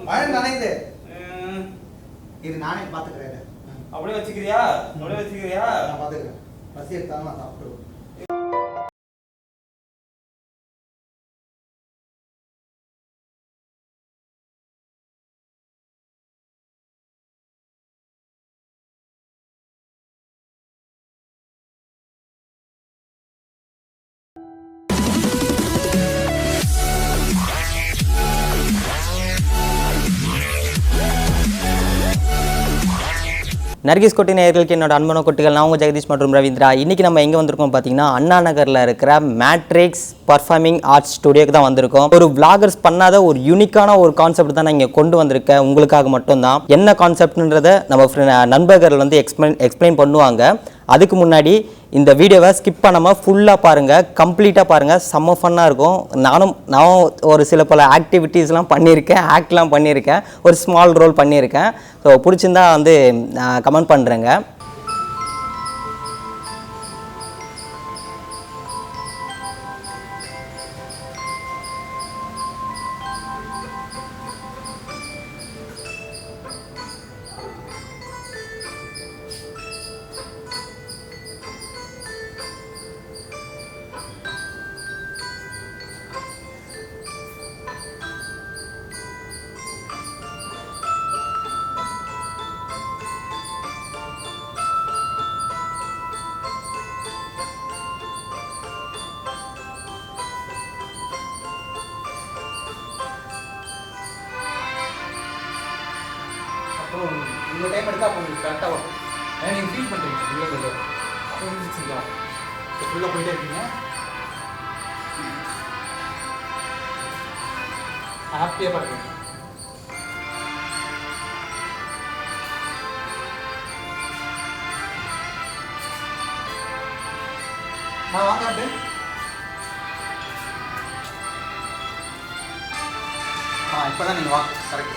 மழை நனையுது. இது நானே பாத்துக்கிறேன். அப்படியே வச்சுக்கிறியா? நான் பாத்துக்கிறேன். பசி எடுத்தாலும் நான் சாப்பிடுவேன். நர்கிஸ் கொட்டி நேயர்களுக்கு என்னோட அன்பான கொட்டிகள். நான் உங்கள் ஜெகதீஷ் மற்றும் ரவீந்திரா. இன்றைக்கி நம்ம எங்கே வந்திருக்கோம் பார்த்தீங்கன்னா, அண்ணா நகரில் இருக்கிற மேட்ரிக்ஸ் பர்ஃபார்மிங் ஆர்ட்ஸ் ஸ்டுடியோக்கு தான் வந்திருக்கோம். ஒரு விளாகர்ஸ் பண்ணாத ஒரு யூனிக்கான ஒரு கான்செப்ட் தான் நான் இங்கே கொண்டு வந்திருக்கேன், உங்களுக்காக மட்டும்தான். என்ன கான்செப்ட்ன்றதை நம்ம நண்பர்கள் வந்து எக்ஸ்பிளைன் பண்ணுவாங்க. அதுக்கு முன்னாடி இந்த வீடியோவை ஸ்கிப் பண்ணாமல் ஃபுல்லாக பாருங்கள், கம்ப்ளீட்டாக பாருங்கள். செம்ம ஃபன்னாக இருக்கும். நான் ஒரு சில பல ஆக்டிவிட்டீஸ்லாம் பண்ணியிருக்கேன், ஆக்ட்லாம் பண்ணியிருக்கேன், ஒரு ஸ்மால் ரோல் பண்ணியிருக்கேன். ஸோ பிடிச்சிருந்தா வந்து கமெண்ட் பண்ணுறேங்க. இந்த டைம் எடுத்தால் உங்களுக்கு கரெக்டாக வரும். ஏன்னா நீங்கள் ஃபீல் பண்ணுறீங்க இல்லை அப்போ வச்சுக்கலாம். ஃபுல்லாக போயிட்டே இருக்கீங்க, ஹாப்பியாக பாருங்க. நான் வாங்காட்டு இப்போ தான் நீங்கள் வாங்க. கரெக்ட்.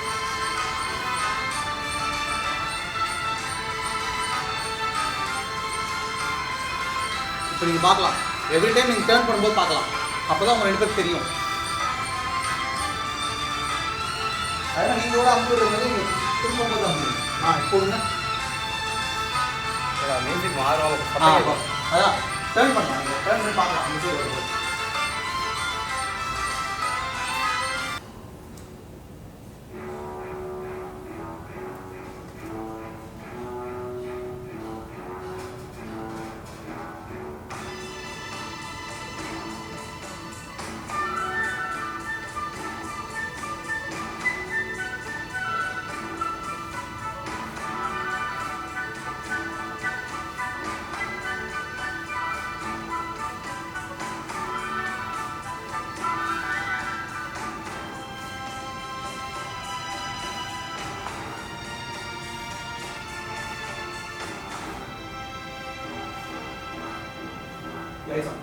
இப்போ நீங்கள் பார்க்கலாம், எவ்ரி டைம் நீங்கள் டேர்ன் பண்ணும்போது பார்க்கலாம். அப்போ தான் உங்கள் 2 பேருக்கு தெரியும். அதனால் நீங்கள் கூட அமுக்குறது நீங்கள் திரும்பும்போது அமுக்குங்க. இப்போ விடுங்க. மியூசிக் மாறுவாங்க. அதான் டேர்ன் பண்ணலாம். நீங்கள் டேர்ன் பண்ணி பார்க்கலாம். அந்த சைடு வரும்போது Lights on.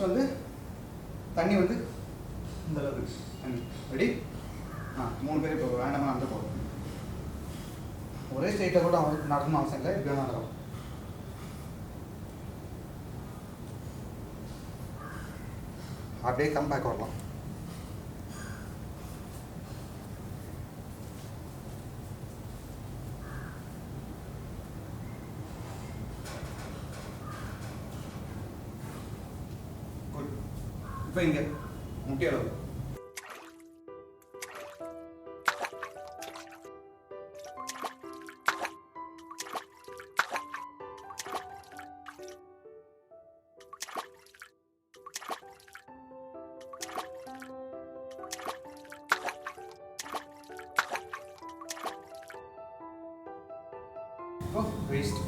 வந்து தண்ணி வந்து இந்த அளவுக்கு தண்ணி ரெடி. 3 பேர் இப்போ வேண்டாமா அந்த போதும். ஒரே ஸ்ட்ரைட்டாக கூட அவங்களுக்கு நடக்கணும் அவசியம் இல்லை, இப்படி வேணாம் நடக்கும். அப்படியே கம் பேக் வரலாம். குட். இப்போ இங்கே முட்டி அளவு. Oh, waste.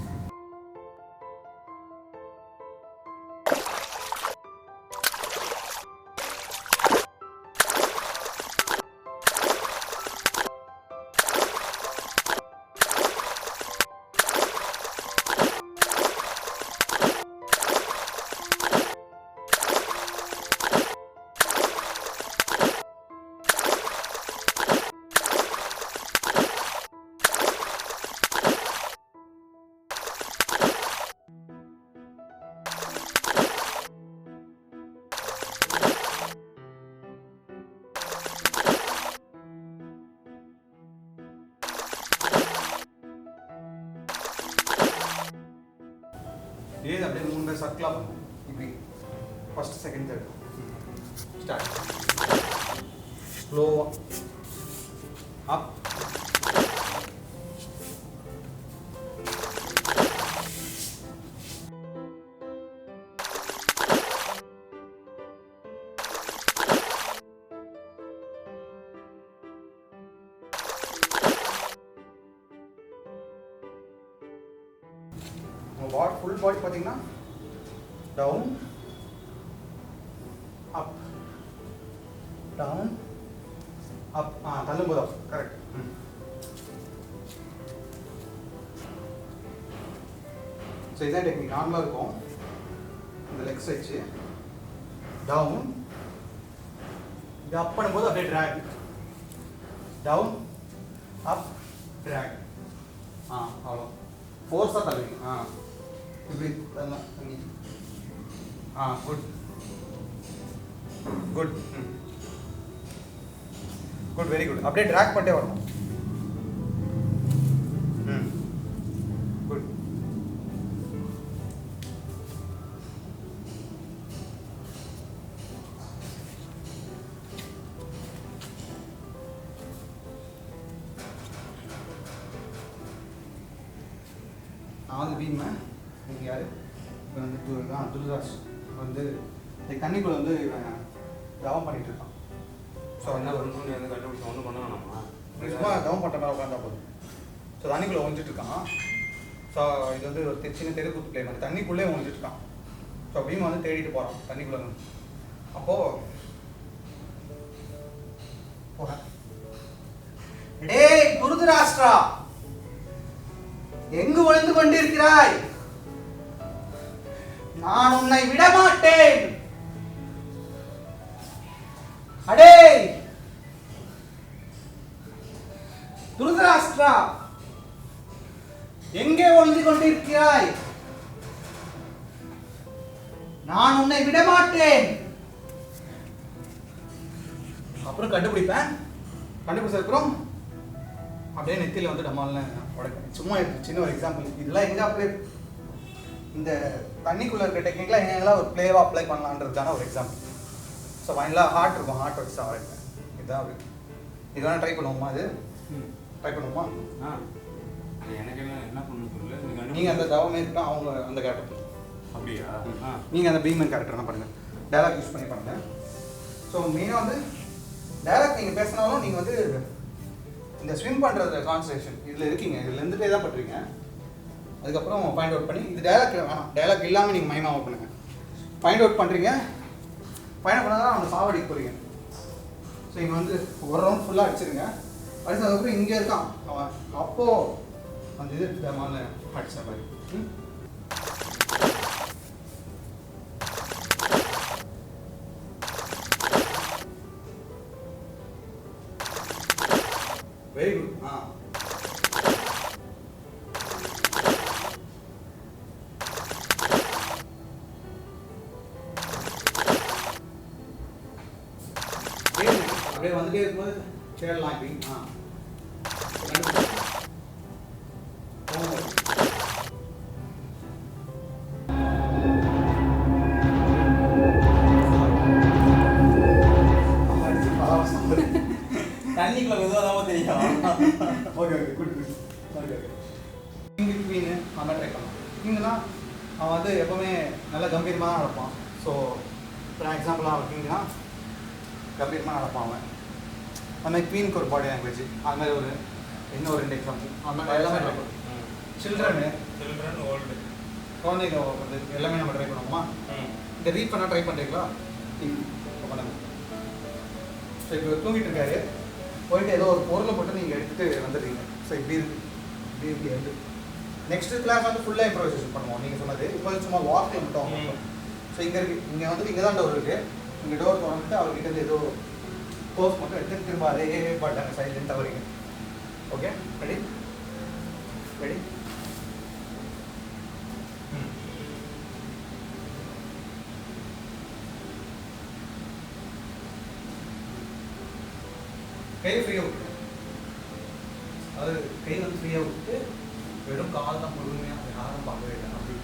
ஏது அப்படியே 3 பேர் சர்க்கிளாக பண்ணும். இப்படி ஃபர்ஸ்ட் செகண்ட் தேர்ட் ஸ்டார்ட். ஸ்லோவாக அப் பாடி ஃபுல் பாடி பார்த்தீங்கன்னா டவுன் அப் டவுன் அப் தள்ளும்போது அப் கரெக்ட். ஸோ இதான் டெக்னிக். நார்மலாக இருக்கும். இந்த லெக்ஸ் வச்சு டவுன், இது அப் பண்ணும்போது அப்படியே ட்ராக், டவுன் அப் ட்ராக். அவ்வளோ ஃபோர்ஸாக தள்ளுவீங்க. இப்படி தண்ணி. Good good good, very good. அப்படியே ட்ராக் பண்ணிட்டே வரணும். குட். நான் வந்து பீமை நீங்கள் யார் இப்போ வந்து துருதாஸ் வந்து இந்த தண்ணிக்குள்ளே வந்து தவம் பண்ணிகிட்டு இருக்கான். ஸோ என்ன வந்து கண்டுபிடிச்சி ஒன்றும் பண்ண வேணாமா? சும்மா தவம் பண்ணுற மாதிரி உட்காந்தா போதும். ஸோ தண்ணிக்குள்ளே ஒழிஞ்சிட்டு இருக்கான். ஸோ இது வந்து ஒரு சின்ன தெருக்கூத்து பிளே மாதிரி தண்ணிக்குள்ளே ஒழிஞ்சிட்டு இருக்கான். ஸோ பீமை வந்து தேடிட்டு போகிறான் தண்ணிக்குள்ளே. அப்போது போகிறேன், டேய் துருதராஷ்டிரா, எங்கு ஒளிந்து கொண்டிருக்கிறாய்? நான் உன்னை விடமாட்டேன். அடே துருதராஷ்டிரா, எங்கே ஒளிந்து கொண்டிருக்கிறாய்? நான் உன்னை விடமாட்டேன். அப்புறம் கண்டுபிடிப்பேன். கண்டுபிடிச்சதுக்கப்புறம் அப்படியே நெத்தியில் வந்து டமால்னு உடைப்பேன். சும்மா சின்ன ஒரு எக்ஸாம்பிள். இதெல்லாம் எங்கே அப்ளை, இந்த தண்ணிக்குள்ளே இருக்க டெக்னிக்லாம் எங்கெல்லாம் ஒரு பிளேவாக அப்ளை பண்ணலான்றதுக்கான ஒரு எக்ஸாம்பிள். ஸோ ஃபைனலாக ஹார்ட் இருக்கும், ஹார்ட் வச்சு தான் உடைப்பேன். இதுதான் அது. இது வேணால் ட்ரை பண்ணுவோமா? அது ட்ரை பண்ணுவோமா? எனக்கு என்ன பண்ணணும் சொல்லு. நீங்கள் அந்த தவமே இருக்கா, அவங்க அந்த கேரக்டர். அப்படியா? நீங்கள் அந்த பீமன் கேரக்டர் தான் பண்ணுங்கள். டைலாக் யூஸ் பண்ணி பண்ணுங்கள். ஸோ மெயினாக வந்து டைலாக் நீங்கள் பேசினாலும் நீங்கள் வந்து இந்த ஸ்விம் பண்ணுறது கான்சன்ட்ரேஷன் இதில் இருக்கீங்க. இதில் இருந்துகிட்டே தான் பண்ணுறீங்க. அதுக்கப்புறம் ஃபைண்ட் அவுட் பண்ணி இது டைலாக் வேணாம், டைலாக் இல்லாமல் நீங்கள் மைமாக பண்ணுங்கள். ஃபைண்ட் அவுட் பண்ணுறீங்க. ஃபைண்ட் அவுட் பண்ணால் தான் அவங்க சாவடிக்க போகிறீங்க. ஸோ இங்கே வந்து ஒரு ரவுண்ட் ஃபுல்லாக அடிச்சிருங்க. அடிச்சதுக்கப்புறம் இங்கே இருக்கான் அவன், அப்போது அந்த இது மாதிரி அடிச்ச மாதிரி அப்படியே வந்துட்டே இருக்கும்போது தேடலாம் இப்படி தண்ணிக்குள்ள மெதுவாக தான் தெரியும். Okay okay good good okay okay king queen அவன் ட்ரை பண்ணலாம். கிங்னா அவன் வந்து எப்போவுமே நல்ல கம்பீரமாக தான் நடப்பான். ஸோ ஃபார் எக்ஸாம்பிளாக அவன் கிங்னா கம்பீரமாக நடப்பான் அவன். அது மாதிரி குவீனுக்கு ஒரு பாடி லாங்குவேஜ், அது மாதிரி ஒரு இன்னும் ஒரு 2 எக்ஸாம்பிள் அது மாதிரி எல்லாமே ட்ரை பண்ணுவோம். சில்ட்ரன் ஓல்டு குழந்தைங்க வந்து எல்லாமே நம்ம ட்ரை பண்ணுவோமா? இந்த ரீட் பண்ணால் ட்ரை பண்ணுறீங்களா? பண்ணுங்க. ஸோ இப்போ தூங்கிட்டு இருக்காரு, போயிட்டு ஏதோ ஒரு பொருளை மட்டும் நீங்கள் எடுத்துகிட்டு வந்துடுறீங்க. ஸோ இப்படி இருக்கு வந்து நெக்ஸ்ட் கிளாஸ் வந்து ஃபுல்லாக இம்ப்ரோவைசேஷன் பண்ணுவோம். நீங்கள் சொன்னது இப்போ சும்மா வாக்கில் மட்டும் அவங்க. ஸோ இங்கே இருக்குது, இங்கே வந்து இங்கே தான் டோர் இருக்குது. இங்கே டோர் திறந்துட்டு அவர்கிட்ட இருந்து ஏதோ கோர்ஸ் மட்டும் எடுத்து திரும்ப அதே பட்டன் சைலண்ட்டாக வரீங்க. ஓகே ரெடி ரெடி கையை ஃப்ரீயாக விட்டு, அது கை வந்து ஃப்ரீயாக விட்டு வெறும் கால் தான் முழுமையாக யாரும் பார்க்கவே இல்லை அப்படி.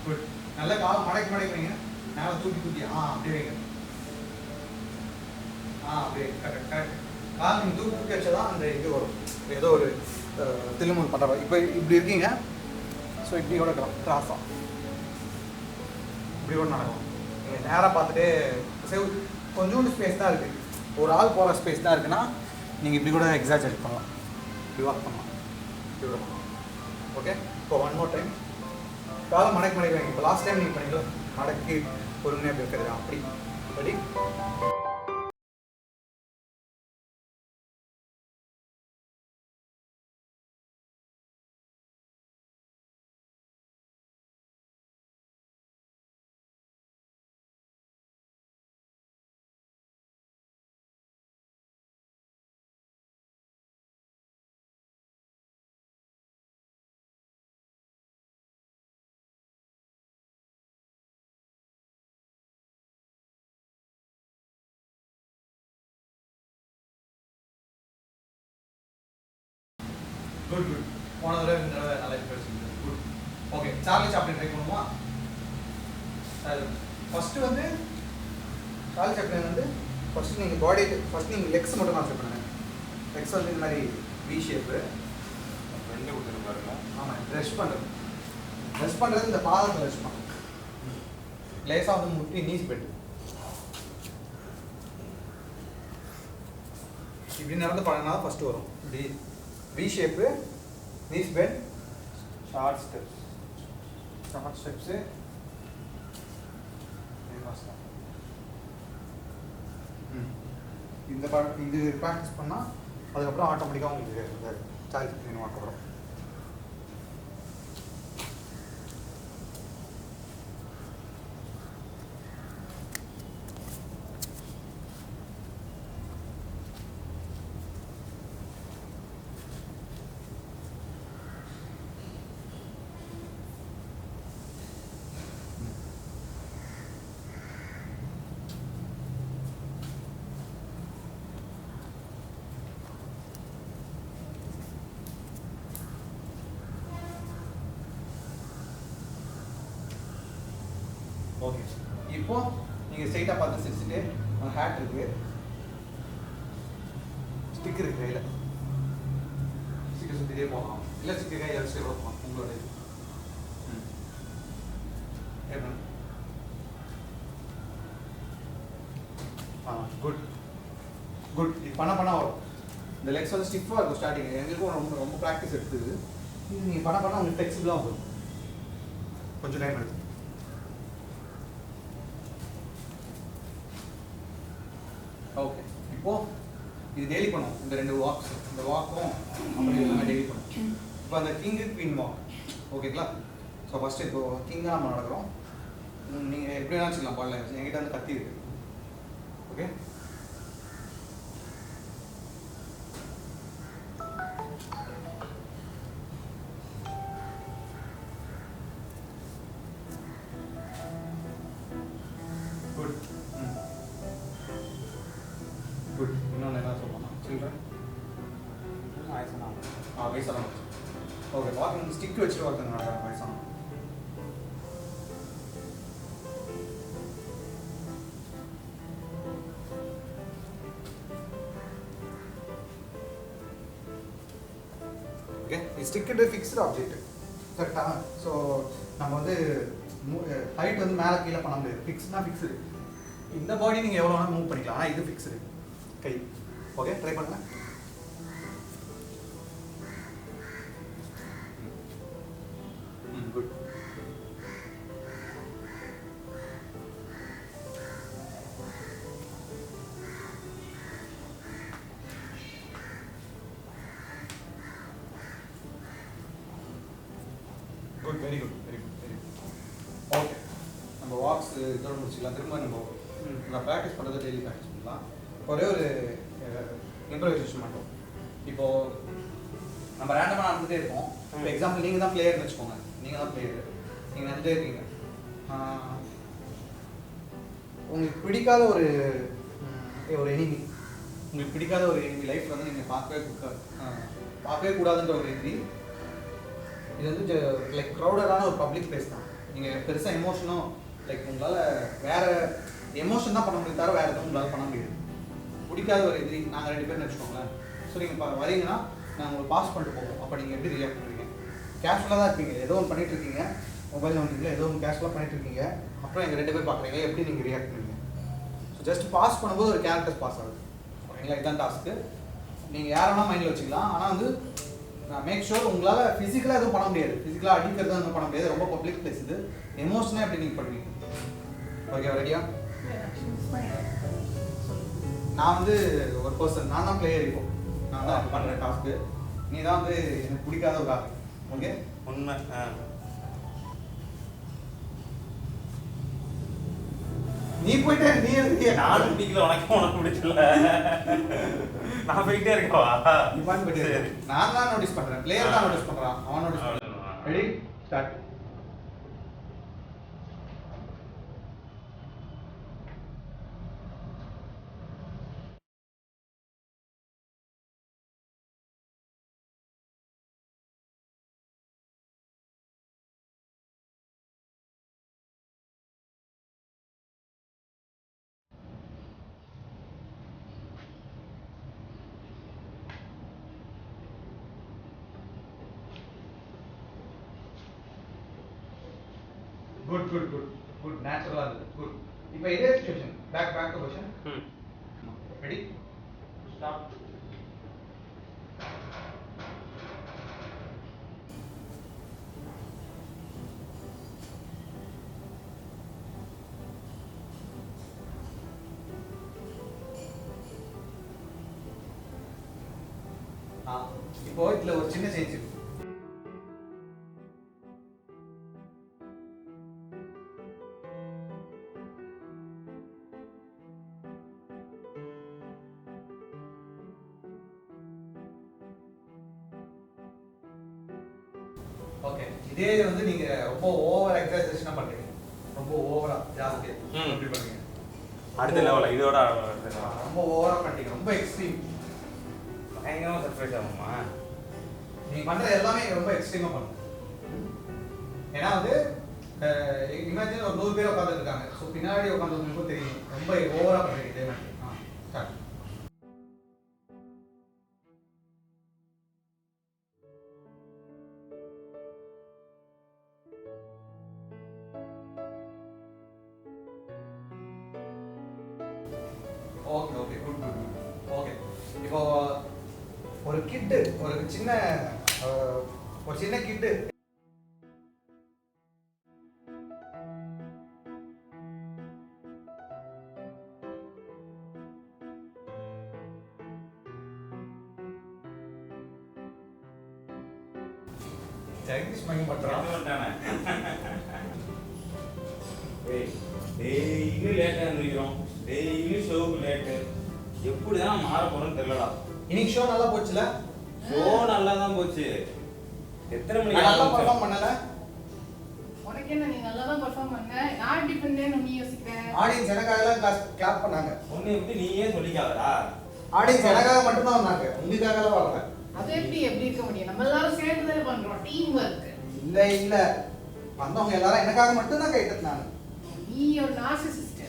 குட். நல்லா கால் மடக்கி வைங்க, மேலே தூக்கி அப்படியே வைங்க. அப்படியே கரெக்ட் கரெக்ட். கால் நீங்கள் தூக்கி வச்சா அந்த இது வரும், ஏதோ ஒரு திரும்ப பண்ணுற. இப்போ இப்படி இருக்கீங்க. ஸோ இப்படி கூட கிராஸாக இப்படி கூட நடக்கும். நீங்கள் நேராக பார்த்துட்டே கொஞ்சோண்டு ஸ்பேஸ் தான் இருக்குது, ஒரு ஆள் போகிற ஸ்பேஸ் தான் இருக்குன்னா நீங்கள் இப்படி கூட எக்ஸாஜரேட் பண்ணலாம், இப்படி வாக் பண்ணலாம், இப்படி கூட பண்ணலாம். ஓகே இப்போ 1 more டைம் காலை மடக்கி வைங்க. இப்போ லாஸ்ட் டைம் நீங்கள் பண்ணீங்களா மடக்கி பொறுமையாக இப்படி இருக்கிறது அப்படி படி. Good good. போன தடவை இந்த தடவை நல்லா பேசுங்க. Good. Okay Charlie Chaplin try பண்ணுவோமா? ஃபஸ்ட்டு வந்து சார்லி சாப்ளின் வந்து ஃபஸ்ட்டு நீங்கள் பாடி ஃபஸ்ட் நீங்கள் லெக்ஸ் மட்டும் கான்செப்ட் பண்ணுங்கள். லெக்ஸ் வந்து இந்த மாதிரி வி ஷேப்பு ரெண்டு கொடுத்துட்டு பாருங்க. ஆமாம் ட்ரெஸ் பண்ணுறது இந்த பாதத்தில் ட்ரெஸ் பண்ணும். லேசாக வந்து முட்டி நீஸ் பெட்டு இப்படி நடந்து பழகினா தான் ஃபஸ்ட்டு வரும். இப்படி V shape, knees bend, short steps இந்த இது ப்ராக்டிஸ் பண்ணால் அதுக்கப்புறம் ஆட்டோமேட்டிக்காக உங்களுக்கு சார்ஜ் பண்ணி வாக்கப்படும். ஓகே இப்போ நீங்கள் ஸ்ட்ரைட்டாக பார்த்து சிரிச்சுட்டு உங்கள் ஹேட் இருக்குது, ஸ்டிக் இருக்குது கையில், ஸ்டிக்கை சுற்றிட்டே போகலாம். இல்லை ஸ்டிக்கை கையை வச்சுட்டே போகலாம் உங்களோட இது. Good good. இது பண்ண வரும். இந்த லெக்ஸ் வந்து ஸ்டிஃபாக இருக்கும் ஸ்டார்டிங். எங்களுக்கும் ரொம்ப ரொம்ப ப்ராக்டிஸ் எடுத்துது. இது நீங்கள் பண்ண உங்களுக்கு ஃப்ளெக்சிபிளாக வரும். கொஞ்சம் டைம் எடுத்து. ஓகே இப்போ இது டெய்லி பண்ணுவோம். இந்த 2 வாக்ஸ், இந்த வாக்கும் அப்புறம் எல்லாமே டெய்லி பண்ணுவோம். இப்போ அந்த கிங்கு குவீன் வாக் ஓகேங்களா? ஸோ ஃபஸ்ட்டு இப்போ கிங்காக நம்ம நடக்கிறோம். நீங்கள் எப்படி வேணாலும் வச்சுக்கலாம். பாடல என்கிட்ட வந்து கத்தி இருக்குது. Okay good good. இன்னொன்று என்ன சொல்லலாம் சில்ட்ரன் வயசான ஓகே வாக்கிங் ஸ்டிக் வச்சுட்டு ஒருத்தங்க நடக்கிறாங்க வயசான. ஓகே ஸ்டிக்கு ஃபிக்ஸ்டு ஆப்ஜெக்ட் கரெக்டாக. ஸோ நம்ம வந்து ஹைட் வந்து மேலே கீழே பண்ண முடியாது. ஃபிக்ஸ்னா ஃபிக்ஸ்டு. இந்த பாடி நீங்கள் எவ்வளோ வேணால் மூவ் பண்ணிக்கலாம். ஆனால் இது ஃபிக்ஸ்டு கை. ஓகே ட்ரை பண்ணுங்க. Good. Good very good very good very good. Okay நம்ம வாக்ஸ் இதோட முடிச்சுக்கலாம். திரும்ப நான் ப்ராக்டிஸ் பண்ணுறது டெய்லி ப்ராக்டிஸ் பண்ணலாம். ஒரே ஒரு இம்ப்ரவைசேஷன் மட்டும். இப்போது நம்ம ரேண்டமாக நடந்துகிட்டே இருப்போம். இப்போ எக்ஸாம்பிள் நீங்கள் தான் பிளேயர்னு வச்சுக்கோங்க. நீங்கள் தான் பிளேயர். நீங்கள் நடந்துகிட்டே இருக்கீங்க. உங்களுக்கு பிடிக்காத ஒரு எனிமி, உங்களுக்கு பிடிக்காத ஒரு எனிமி லைஃப் வந்து நீங்கள் பார்க்கவே கூடாதுன்ற ஒரு எனிமி. இது வந்து லைக் க்ரௌடடான ஒரு பப்ளிக் பிளேஸ் தான். நீங்கள் பெருசாக எமோஷனும் லைக் உங்களால் வேறு எமோஷன் தான் பண்ண முடியும் தவிர வேறு எதுவும் உங்களால் பண்ண முடியாது. பிடிக்காத ஒரு எதிரி நாங்கள் 2 பேர்னு வச்சுக்கோங்களேன். ஸோ நீங்கள் வரீங்கன்னா நாங்கள் உங்களுக்கு பாஸ் பண்ணிட்டு போவோம். அப்போ நீங்கள் எப்படி ரியாக்ட் பண்ணுவீங்க? கேஷுவலாக தான் இருப்பீங்க. ஏதோ ஒன்று பண்ணிட்டு இருக்கீங்க, மொபைல் நோண்டிங்களா ஏதோ ஒன்று கேஷுவலாக பண்ணிட்டு இருக்கீங்க. அப்புறம் எங்கள் 2 பேர் பார்க்குறீங்க, எப்படி நீங்கள் ரியாக்ட் பண்ணுவீங்க? ஸோ ஜஸ்ட் பாஸ் பண்ணும்போது ஒரு கேரக்டர்ஸ் பாஸ் ஆகுது. ஓகேங்களா? இதுதான் டாஸ்க்கு. நீங்கள் யாரெல்லாம் மைண்டில் வச்சுக்கலாம். ஆனால் வந்து மேக் ஷூர் உங்களால் ஃபிசிக்கலாக எதுவும் பண்ண முடியாது. ஃபிசிக்கலாக அடிக்கிறது எதுவும் பண்ண முடியாது. ரொம்ப பப்ளிக் பிளேஸ் இது. எமோஷனாக எப்படி நீங்கள் பண்ணுவீங்க? ஓகே ரெடியா? நான் வந்து ஒரு பர்சன், நான் தான் பிளேயர். இப்போ நான் தான் பண்ணுற டாஸ்க்கு. நீ தான் வந்து எனக்கு பிடிக்காத ஒரு ஆள். ஓகே உண்மை. நீ போயிட்டே நீ நானும் பிடிக்கல, உனக்கு பிடிக்கல. நான் போயிட்டே இருக்கவா? நீ பாட்டு போயிட்டே. நான் தான் நோட்டீஸ் பண்றேன். பிளேயர் தான் நோட்டீஸ் பண்றான். அவன் நோட்டீஸ் பண்றான். Ready start. Good good good good. நேச்சுரலா இருக்கு. குட். இப்போ இதே situation back to position. Ready stop. இப்போ இதுல ஒரு சின்ன சேஞ்ச் இருக்கு. ஓகே இதே வந்து நீங்க ரொம்ப ஓவர் எக்ஸர்சைஸ்னா பண்றீங்க. ரொம்ப ஓவரா ஜாஸ்தியா எப்படி பண்ணுவீங்க? அடுத்த லெவல் இதோட ரொம்ப ஓவரா பண்ணிட்டீங்க. ரொம்ப எக்ஸ்ட்ரீம். பயங்கரமா சர்ப்ரைஸ் ஆகுமா? நீங்க பண்றது எல்லாமே ரொம்ப எக்ஸ்ட்ரீமா பண்ணுங்க. ஏன்னா வந்து இமேஜின் ஒரு 100 பேர் உட்கார்ந்து இருக்காங்க. ஸோ பின்னாடி உட்கார்ந்தவங்களுக்கு தெரியும் ரொம்ப ஓவரா பண்றீங்க. இதே மாதிரி start. Okay okay good good good. Okay இப்போ ஒரு கிட்டு ஒரு சின்ன கிட்டு ஜெகதீஷ் மணி பண்றான். டெய்லி லேட்டா எழுந்திரிக்கிறோம், டெய்லி ஷோவுக்கு லேட்டு. எப்படிதான் மாற போறோம்னு தெரியலடா. இன்னைக்கு ஷோ நல்லா போச்சுல? ஷோ நல்லா தான் போச்சு. எத்தனை மணிக்கு நல்லா ஆரம்பிச்சோம்? பெர்ஃபார்ம் பண்ணல? உனக்கு என்ன, நீ நல்லா தான் பெர்ஃபார்ம் பண்ண. நான் எப்படி பண்ணேன்னு நீ யோசிக்கிற? ஆடியன்ஸ் எனக்காக கிளாப் பண்ணாங்க. ஒண்ணு எப்படி நீயே சொல்லிக்காதடா. ஆடியன்ஸ் எனக்காக மட்டும் தான் வந்தாங்க, உங்களுக்காக வரல. அது எப்படி இருக்க முடியும்? நம்ம எல்லாரும் சேர்ந்து தானே பண்றோம், டீம் ஒர்க். இல்ல வந்தவங்க எல்லாரும் எனக்காக மட்டும் தான் கை தட்டினாங்க. நீ ஒரு நார்சிசிஸ்ட்.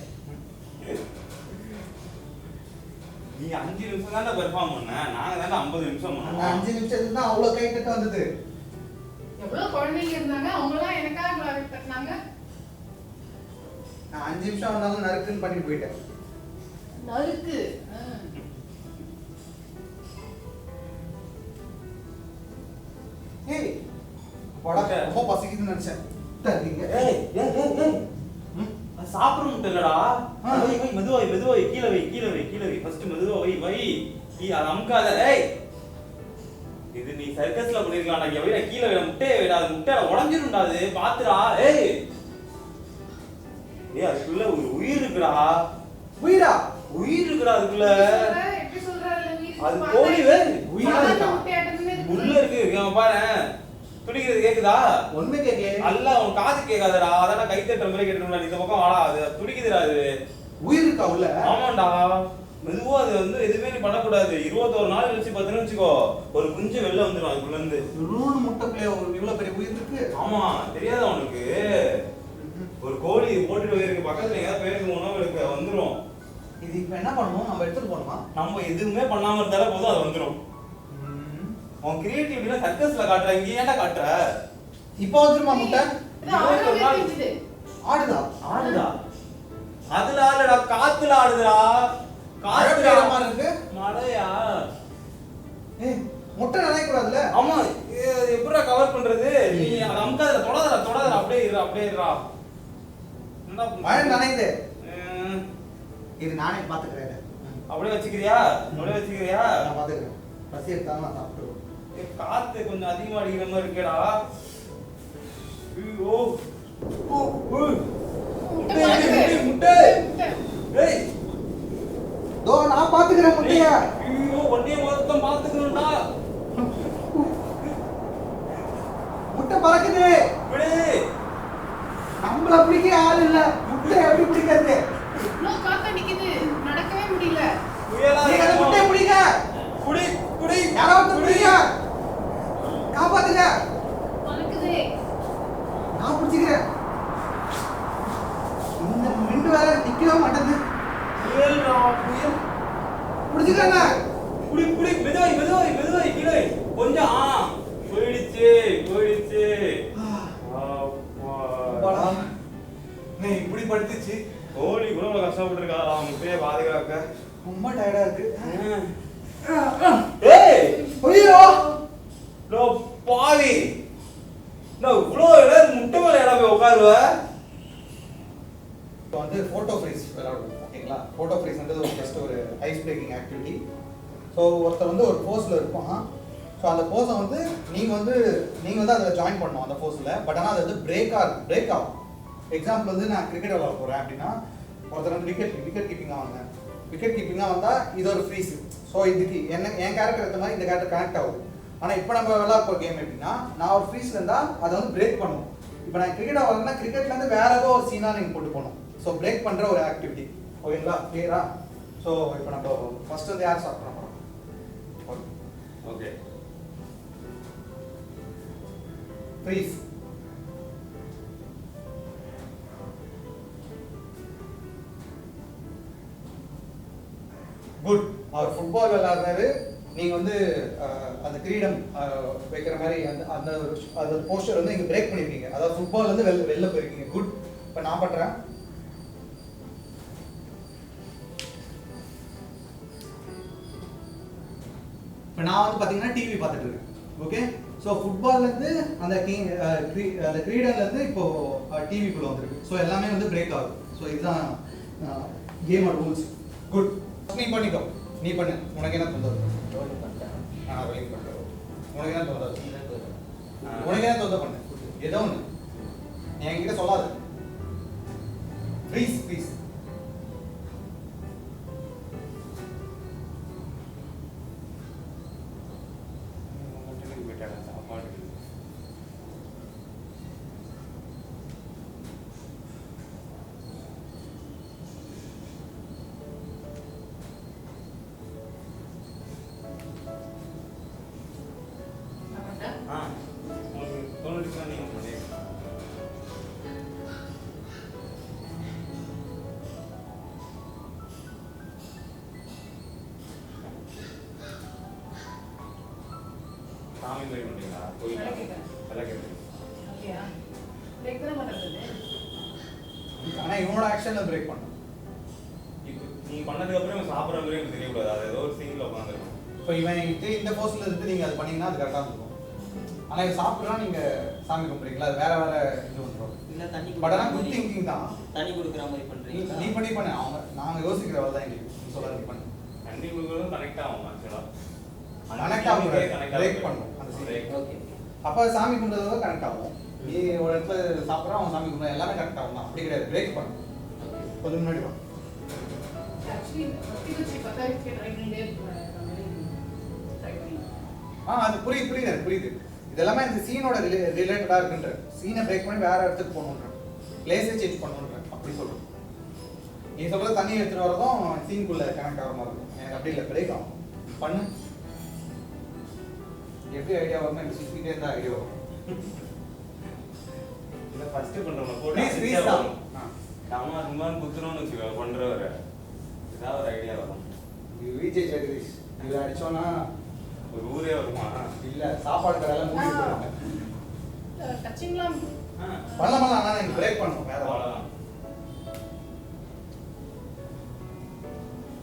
நீ 5 நிமிஷம் தானே பெர்ஃபார்ம் பண்ண, நாங்க தானே 50 நிமிஷம் அந்த பண்ணோம். 5 நிமிஷத்துக்கு தான் அவ்வளவு கை தட்ட வந்தது. எவ்வளவு குழந்தைங்க இருந்தாங்க, அவங்களாம் எனக்காக கிளாப் தட்டினாங்க. நான் 5 நிமிஷம் வந்தாலும் நறுக்குன்னு பண்ணிட்டு போயிட்டேன். நறுக்கு. ஏய் போடா, ரொம்ப பசிக்குதுன்னு நினைச்சேன். தரீங்க. ஏய் ஏய் ஏய் ஏய் அது சாப்பிட முடியலடா. வை வை மெதுவா வை, கீழ வை ஃபர்ஸ்ட் மெதுவா வை நீ அத அமுக்காத. ஏய் இது நீ சர்க்கஸ்ல பண்ணிருக்கலாம்டா. இங்க வை, கீழ வை, முட்டையை வைடா. அது முட்டையில உடைஞ்சிரும்டா, அது பாத்துடா. ஏய் ஏய் அதுக்குள்ள ஒரு உயிர் இருக்குடா. உயிரா? உயிர் இருக்குடா அதுக்குள்ள. எப்படி சொல்ற? அது கோழி வேறு உயிரா இருக்கா? உள்ள இருக்கு. இங்க பாரு, துடிக்கிறது கேக்குதா? ஒண்ணுமே கேட்கல. அல்ல உன் காது கேட்காதடா. அதான கை தட்டுற மாதிரி கேட்டுடா. இந்த பக்கம் வாடா, அது துடிக்குதுடா. அது உயிர் இருக்கா உள்ள? ஆமாண்டா. மெதுவா அது வந்து எதுவுமே நீ பண்ணக்கூடாது. 21 நாள் கழிச்சு பார்த்தீங்கன்னு வச்சுக்கோ, ஒரு குஞ்சு வெளில வந்துடும் அதுக்குள்ள இருந்து. ரூல் முட்டைக்குள்ளே இவ்வளவு பெரிய உயிர் இருக்கு. ஆமா, தெரியாதா உனக்கு? ஒரு கோழி போட்டுட்டு போயிருக்கு, பக்கத்துல ஏதாவது பேருக்கு உணவு எடுக்க வந்துடும். இது இப்ப என்ன பண்ணணும்? நம்ம எடுத்துட்டு போகணுமா? நம்ம எதுவுமே பண்ணாம இருந்தாலே போதும், அது வந்துடும். உன் கிரியேட்டிவிட்டில சர்க்கஸ்ல காட்டுற, இங்க ஏன்டா காட்டுற? இப்போ வந்துருமா முட்டை? ஆடுதா? ஆடுதா? அதுல ஆடுடா, காத்துல ஆடுதுடா. காத்துல காத்துல மாதிரி இருக்கு. மழையா? ஏய் முட்டை நினைக்க கூடாதுல? ஆமா, எப்படிடா கவர் பண்றது? நீ அத அமுக்காத, தொடாதடா, அப்படியே இருடா. என்ன மழை நனையுது. ம், இது நானே பாத்துக்கிறேன். அப்படியே வச்சுக்கிறியா? நான் பாத்துக்கிறேன். பசி எடுத்தாலும் நான் சாப்பிட்டுருவேன். காத்து கொஞ்சம் அதிகமா அடிக்கிற மாதிரி இருக்கேடா. ஐயோ முட்டை. ஏய் தோ நான் பாத்துக்கிறேன் முட்டைய. ஐயோ ஒன்னே மொத்தம் பாத்துக்கணும்டா. முட்டை பறக்குது. விடு. நம்மள பிடிக்க ஆள் இல்ல, முட்டை எப்படி பிடிக்கிறது? இன்னும் காத்தடிக்குது, நடக்கவே முடியல. புயலா நீங்க அந்த முட்டையை பிடிங்க. குடி யாராவது பிடிங்க. காப்பாத்துங்க. பறக்குதே. நான் பிடிச்சிக்கிறேன். இந்த மிண்டு வேற நிக்கவே மாட்டேங்குது. புயல்டா, புயல். பிடிச்சிக்கங்க. குடி மெதுவாய் கீழே வை. கொஞ்சம் போயிடுச்சு. அப்பாடா. நீ இப்படி படுத்துச்சு. கோழி கூட இவ்வளவு கஷ்டப்பட்டு இருக்காடா முட்டையை பாதுகாக்க. ரொம்ப டயர்டா இருக்கு. ஏய் ஐயோ லோ பாவி, நான் இவ்வளோ இடம் முட்டை மேல இடம் போய் உட்காருவ. இப்போ வந்து ஃபோட்டோ ஃப்ரீஸ் விளையாடுவோம், ஓகேங்களா? ஃபோட்டோ ஃப்ரீஸ்ன்றது ஒரு ஜஸ்ட் ஒரு ஐஸ் பிரேக்கிங் ஆக்டிவிட்டி. ஸோ ஒருத்தர் வந்து ஒரு போஸில் இருப்பான். ஸோ அந்த போஸை வந்து நீங்கள் வந்து அதில் ஜாயின் பண்ணணும் அந்த போஸில். பட் ஆனால் அது வந்து பிரேக் ஆகும். எக்ஸாம்பிள் வந்து நான் கிரிக்கெட் விளையாட போகிறேன் அப்படின்னா, ஒருத்தர் வந்து விக்கெட் கீப்பிங்காக வந்தேன். விக்கெட் கீப்பிங்காக வந்தால் இது ஒரு ஃப்ரீஸ். ஸோ இதுக்கு என் கேரக்டர் ஏற்ற மாதிரி இந்த கேரக்டர் கனெக்ட் ஆகுது. ஆனால் இப்போ நம்ம விளையாட போகிற கேம் எப்படின்னா, நான் ஒரு ஃப்ரீஸில் இருந்தால் அதை வந்து பிரேக் பண்ணுவோம். இப்போ நான் கிரிக்கெட்டாக வரேன்னா கிரிக்கெட்லேருந்து வேற ஏதோ ஒரு சீனாக நீங்கள் போட்டு போகணும். ஸோ பிரேக் பண்ணுற ஒரு ஆக்டிவிட்டி, ஓகேங்களா? கிளியரா? ஸோ இப்போ நம்ம ஃபர்ஸ்ட் வந்து யார் ஸ்டார்ட் பண்ண போகிறோம்? Okay, freeze. குட். அவர் ஃபுட்பால் விளையாடுறாரு. நீங்கள் வந்து அந்த கிரீடம் வைக்கிற மாதிரி அந்த போஸ்டர் வந்து நீங்கள் பிரேக் பண்ணியிருக்கீங்க. அதாவது ஃபுட்பால் வந்து வெளில போயிருக்கீங்க. குட். இப்போ நான் பண்ணுறேன். இப்போ நான் வந்து பார்த்தீங்கன்னா டிவி பார்த்துட்டு இருக்கேன். ஓகே. ஸோ ஃபுட்பால்லேருந்து அந்த கிரீடன்லேருந்து இப்போ டிவிக்குள்ளே வந்துருக்கு. ஸோ எல்லாமே வந்து பிரேக் ஆகுது. ஸோ இதுதான் கேமோட ரூல்ஸ். குட். நீ பண்ணிக்கோ. நீ பண்ணு. உனக்கு என்ன தொந்தரவு? நான் வெளியே பண்ணுறேன். உனக்கு என்ன தொந்தரவு? உனக்கு என்ன தொந்தரவு பண்ணு? ஏதோ ஒன்று நீ என்கிட்ட சொல்லாது. Please please. சாப்பாடு உங்களுக்கு தோணுச்சுன்னா நீங்க பண்ணிடுங்க. சாமி போய் பண்ணீங்களா? கோயில் விளக்கேத்துறேன். விளக்கேத்துறீங்க. அப்படியா? பிரேக் தானே பண்றது? ஆனா இவனோட ஆக்ஷன்ல பிரேக் பண்ணணும். இப்போ நீங்க பண்ணதுக்கு அப்புறம் இவன் சாப்பிடுற மாதிரி எனக்கு தெரியக்கூடாது. அது ஏதோ ஒரு சீன்ல உட்காந்துருக்கும். இப்போ இவன் இந்த போஸ்ட்ல இருந்து நீங்க அது பண்ணீங்கன்னா அது கரெக்டா இருக்கும். ஆனா இது சாப்பிட்றா நீங்க சாமி கும்பிடுறீங்களா, அது வேற வேற இது வந்துடும். இல்ல தண்ணி பட் ஆனா குடுக்குற குட் மாதிரி திங்கிங் தான். தண்ணி கொடுக்குற மாதிரி நீ பண்றீங்களா? நீ பண்ணு அவங்க நாங்க யோசிக்கிறவள் தான் எங்களுக்கு நீ சொல்ல நீ பண்ணு. தண்ணி கொடுக்கறதும் கனெக்ட் ஆகும் ஆக்சுவலா. கனெக்ட் ஆகும், பிரேக் பண்ணும் அந்த சீன். ஓகே. அப்ப சாமி கும்பிடுறதோட கனெக்ட் ஆகும். நீ ஒரு இடத்துல சாப்பிட்றா அவன் சாமி கும்பிடுற எல்லாமே கனெக்ட் ஆகும் தான். அப்படி கிடையாது, பிரேக் பண்ணும். கொஞ்சம் முன்னாடி வா. Actually, பத்தி வச்சு பத்தாயிரத்துக்கே ட்ரை பண்ணிட்டே இருக்கேன். ட்ரை பண்ணி. அது புரியுது எனக்கு புரியுது. இதெல்லாமே இந்த சீனோட ரிலேட்டடா இருக்குன்ற. சீனை பிரேக் பண்ணி வேற இடத்துக்கு போகணுன்ற. பிளேஸை சேஞ்ச் பண்ணணுன்ற. அப்படி சொல்றேன். நீ சொல்ற தண்ணி எடுத்துட்டு வரதும் சீனுக்குள்ள கனெக்ட் ஆகிற மாதிரி இருக்கும். எனக்கு அப்படி இல்லை, பிரேக் ஆகும். பண்ணு. எப்படி ஐடியா வரும், எனக்கு சுற்றிக்கிட்டே இருந்தா ஐடியா வரும். இத ஃபர்ஸ்ட் பண்றோம். போட்டு Please, please அடிச்சா தான். வரும். நாம சும்மா குத்துறோம்னு வச்சுக்கோ பண்றவரை. ஏதாவது ஒரு ஐடியா வரும். இது விஜய் ஜெகதீஷ். இது அடிச்சோன்னா ஒரு ஊரே வருமா? இல்ல சாப்பாடு கடையெல்லாம் மூடி போயிடுவாங்க. டச்சிங்லாம் பண்ணலாம் ஆனா எனக்கு பிரேக் பண்ணணும் வேற அவ்வளவுதான்.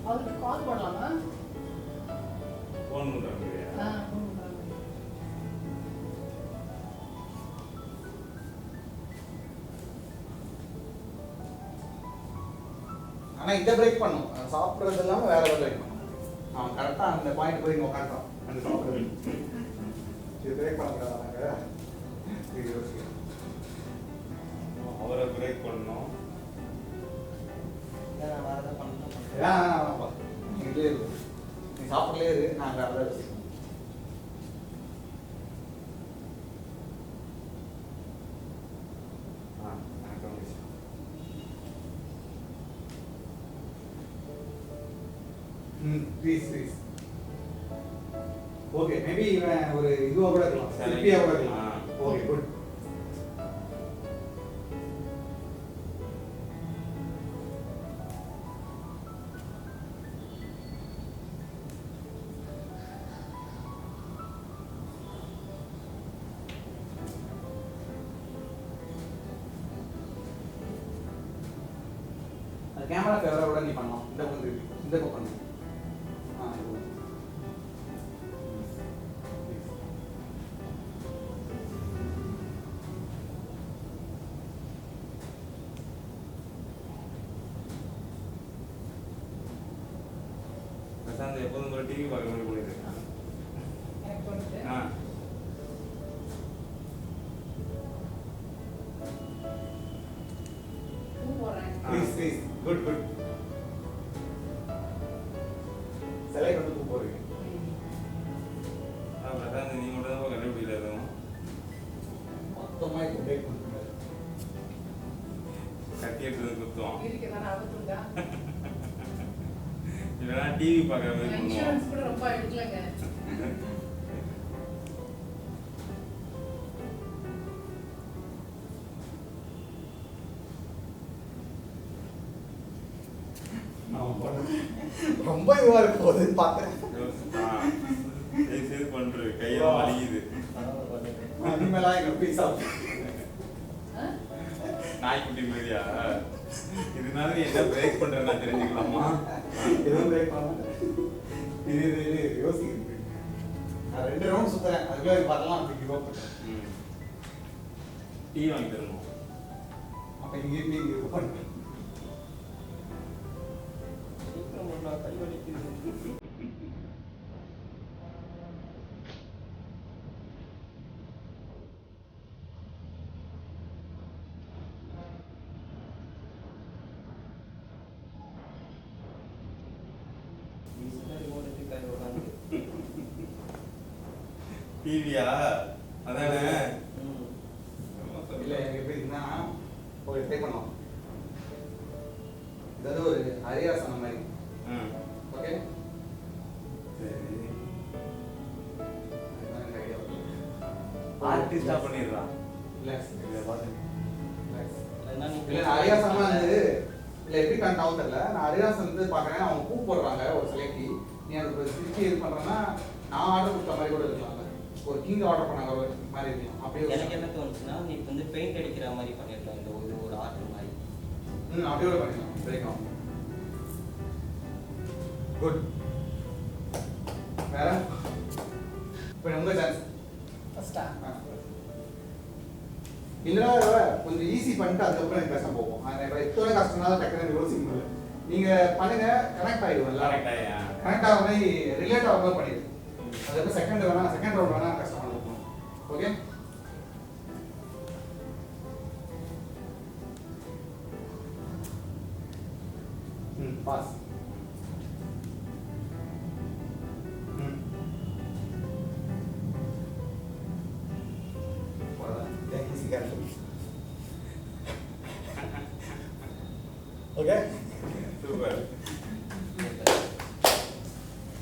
அவருக்கு கால் போடலாமா? ஃபோன் பண்றாங்க. ஆனா இதை பிரேக் பண்ணும். சாப்பிடுறது இல்லாம வேற ஏதாவது பிரேக் பண்ணும். அவன் கரெக்டா அந்த பாயிண்ட் போய் உட்காந்துட்டான் அந்த சாப்பிடுறது. இது பிரேக் பண்ணக்கூடாதாங்க. இது யோசிக்கிறேன். அவரை பிரேக் பண்ணணும். வேற ஏதாவது பண்ணணும். வேணாம் நீ இதுலயே இரு. நீ சாப்பிடலே இரு, நான் வேற ஏதாவது யோசிக்கிறேன். எனக்கு வந்துச்சு. ப்ளீஸ் ஓகே, மேபி இவன் ஒரு இதுவா கூட இருக்கலாம், சிற்பியா கூட இருக்கலாம். Okay good. அது கேமரா ஃபேவரா கூட நீ பண்ணலாம். இந்த பக்கம் திருப்பி, இந்த பக்கம் பண்ணு. இது பிரசாந்த் எப்போதும் போல டிவி பார்க்குற மாதிரி போயிட்டு எனக்கு தோணுது. பூ போடுறேன். ப்ளீஸ் குட் சிலை கொண்டு பூ போடுறீங்க. பிரசாந்த் நீ மட்டும் தான் கண்டுபிடிக்கல எதுவும். மொத்தமா இப்போ பிரேக் பண்ணுங்க. கட்டி எடுத்து குத்துவோம். இதுக்கு ஏதாவது ஆபத்து உண்டா? இல்லைன்னா டிவி பார்க்குற மாதிரி பண்ணுவோம். இன்சூரன்ஸ் கூட ரொம்ப எடுக்கலங்க. ரொம்ப இதுவா இருக்க போகுதுன்னு பார்த்தேன். சரி பண்றது கையெல்லாம் வலிக்குது. இனிமேலாம் எங்க பீஸா நாய்க்குட்டி மாதிரியா? இதனால நீ என்ன பிரேக் பண்ற நான் தெரிஞ்சுக்கலாமா? எதுவும் பிரேக் பண்ண இது யோசிக்கிறேன். நான் 2 ரவுண்ட் சுத்துறேன், அதுக்குள்ள வரலாம் அப்படி கிவ் அப் பண்ணுறேன். டீ வாங்கி தரணும். அப்போ இங்கே பண்ணுறேன். கை வலிக்குது. டிவியா அதானே இல்லை எனக்கு எப்படி இருக்குன்னா ஒரு ட்ரை பண்ணலாம். இதாவது ஒரு ஹரியாசனம் மாதிரி. ஓகே ஆர்டிஸ்டா பண்ணிடுறான். ரிலாக்ஸ் இதை பார்த்து இல்லை நான் ஹரியாசனம் வந்து இல்லை எப்படி கனெக்ட் ஆகும் தெரியல. நான் ஹரியாசன் வந்து பார்க்குறேன், அவங்க பூ போடுறாங்க ஒரு சிலைக்கு. நீ அதுக்கு திருச்சி இது பண்ணுறேன்னா நான் ஆர்டர் கொடுத்த மாதிரி கூட இருக்கலாம்ல. ஒரு கிங் ஆர்டர் பண்ணாங்க ஒரு மாதிரி இருக்கலாம். அப்படியே எனக்கு என்ன தோணுச்சுன்னா நீ இப்போ வந்து பெயிண்ட் அடிக்கிற மாதிரி பண்ணிடலாம். இந்த இது ஒரு ஆர்ட் மாதிரி. அப்படியே கூட பண்ணிக்கலாம். Break good. வேற இப்போ உங்க சான்ஸ். ஃபர்ஸ்டா இல்லைனா கொஞ்சம் ஈஸி பண்ணிட்டு அதுக்கப்புறம் எனக்கு பேச போவோம். எத்தனை கஷ்டம்னாலும் டக்குனு யோசிக்க நீங்க பண்ணுங்க, கனெக்ட் ஆகிடுவோம்ல. கனெக்ட் ஆகிற மாதிரி ரிலேட் ஆகிற மாதிரி பண்ணிடு. அதுக்கப்புறம் செகண்ட் ரவுண்ட் வேணா கஷ்டமாக இருக்கும். Okay pass. Okay super.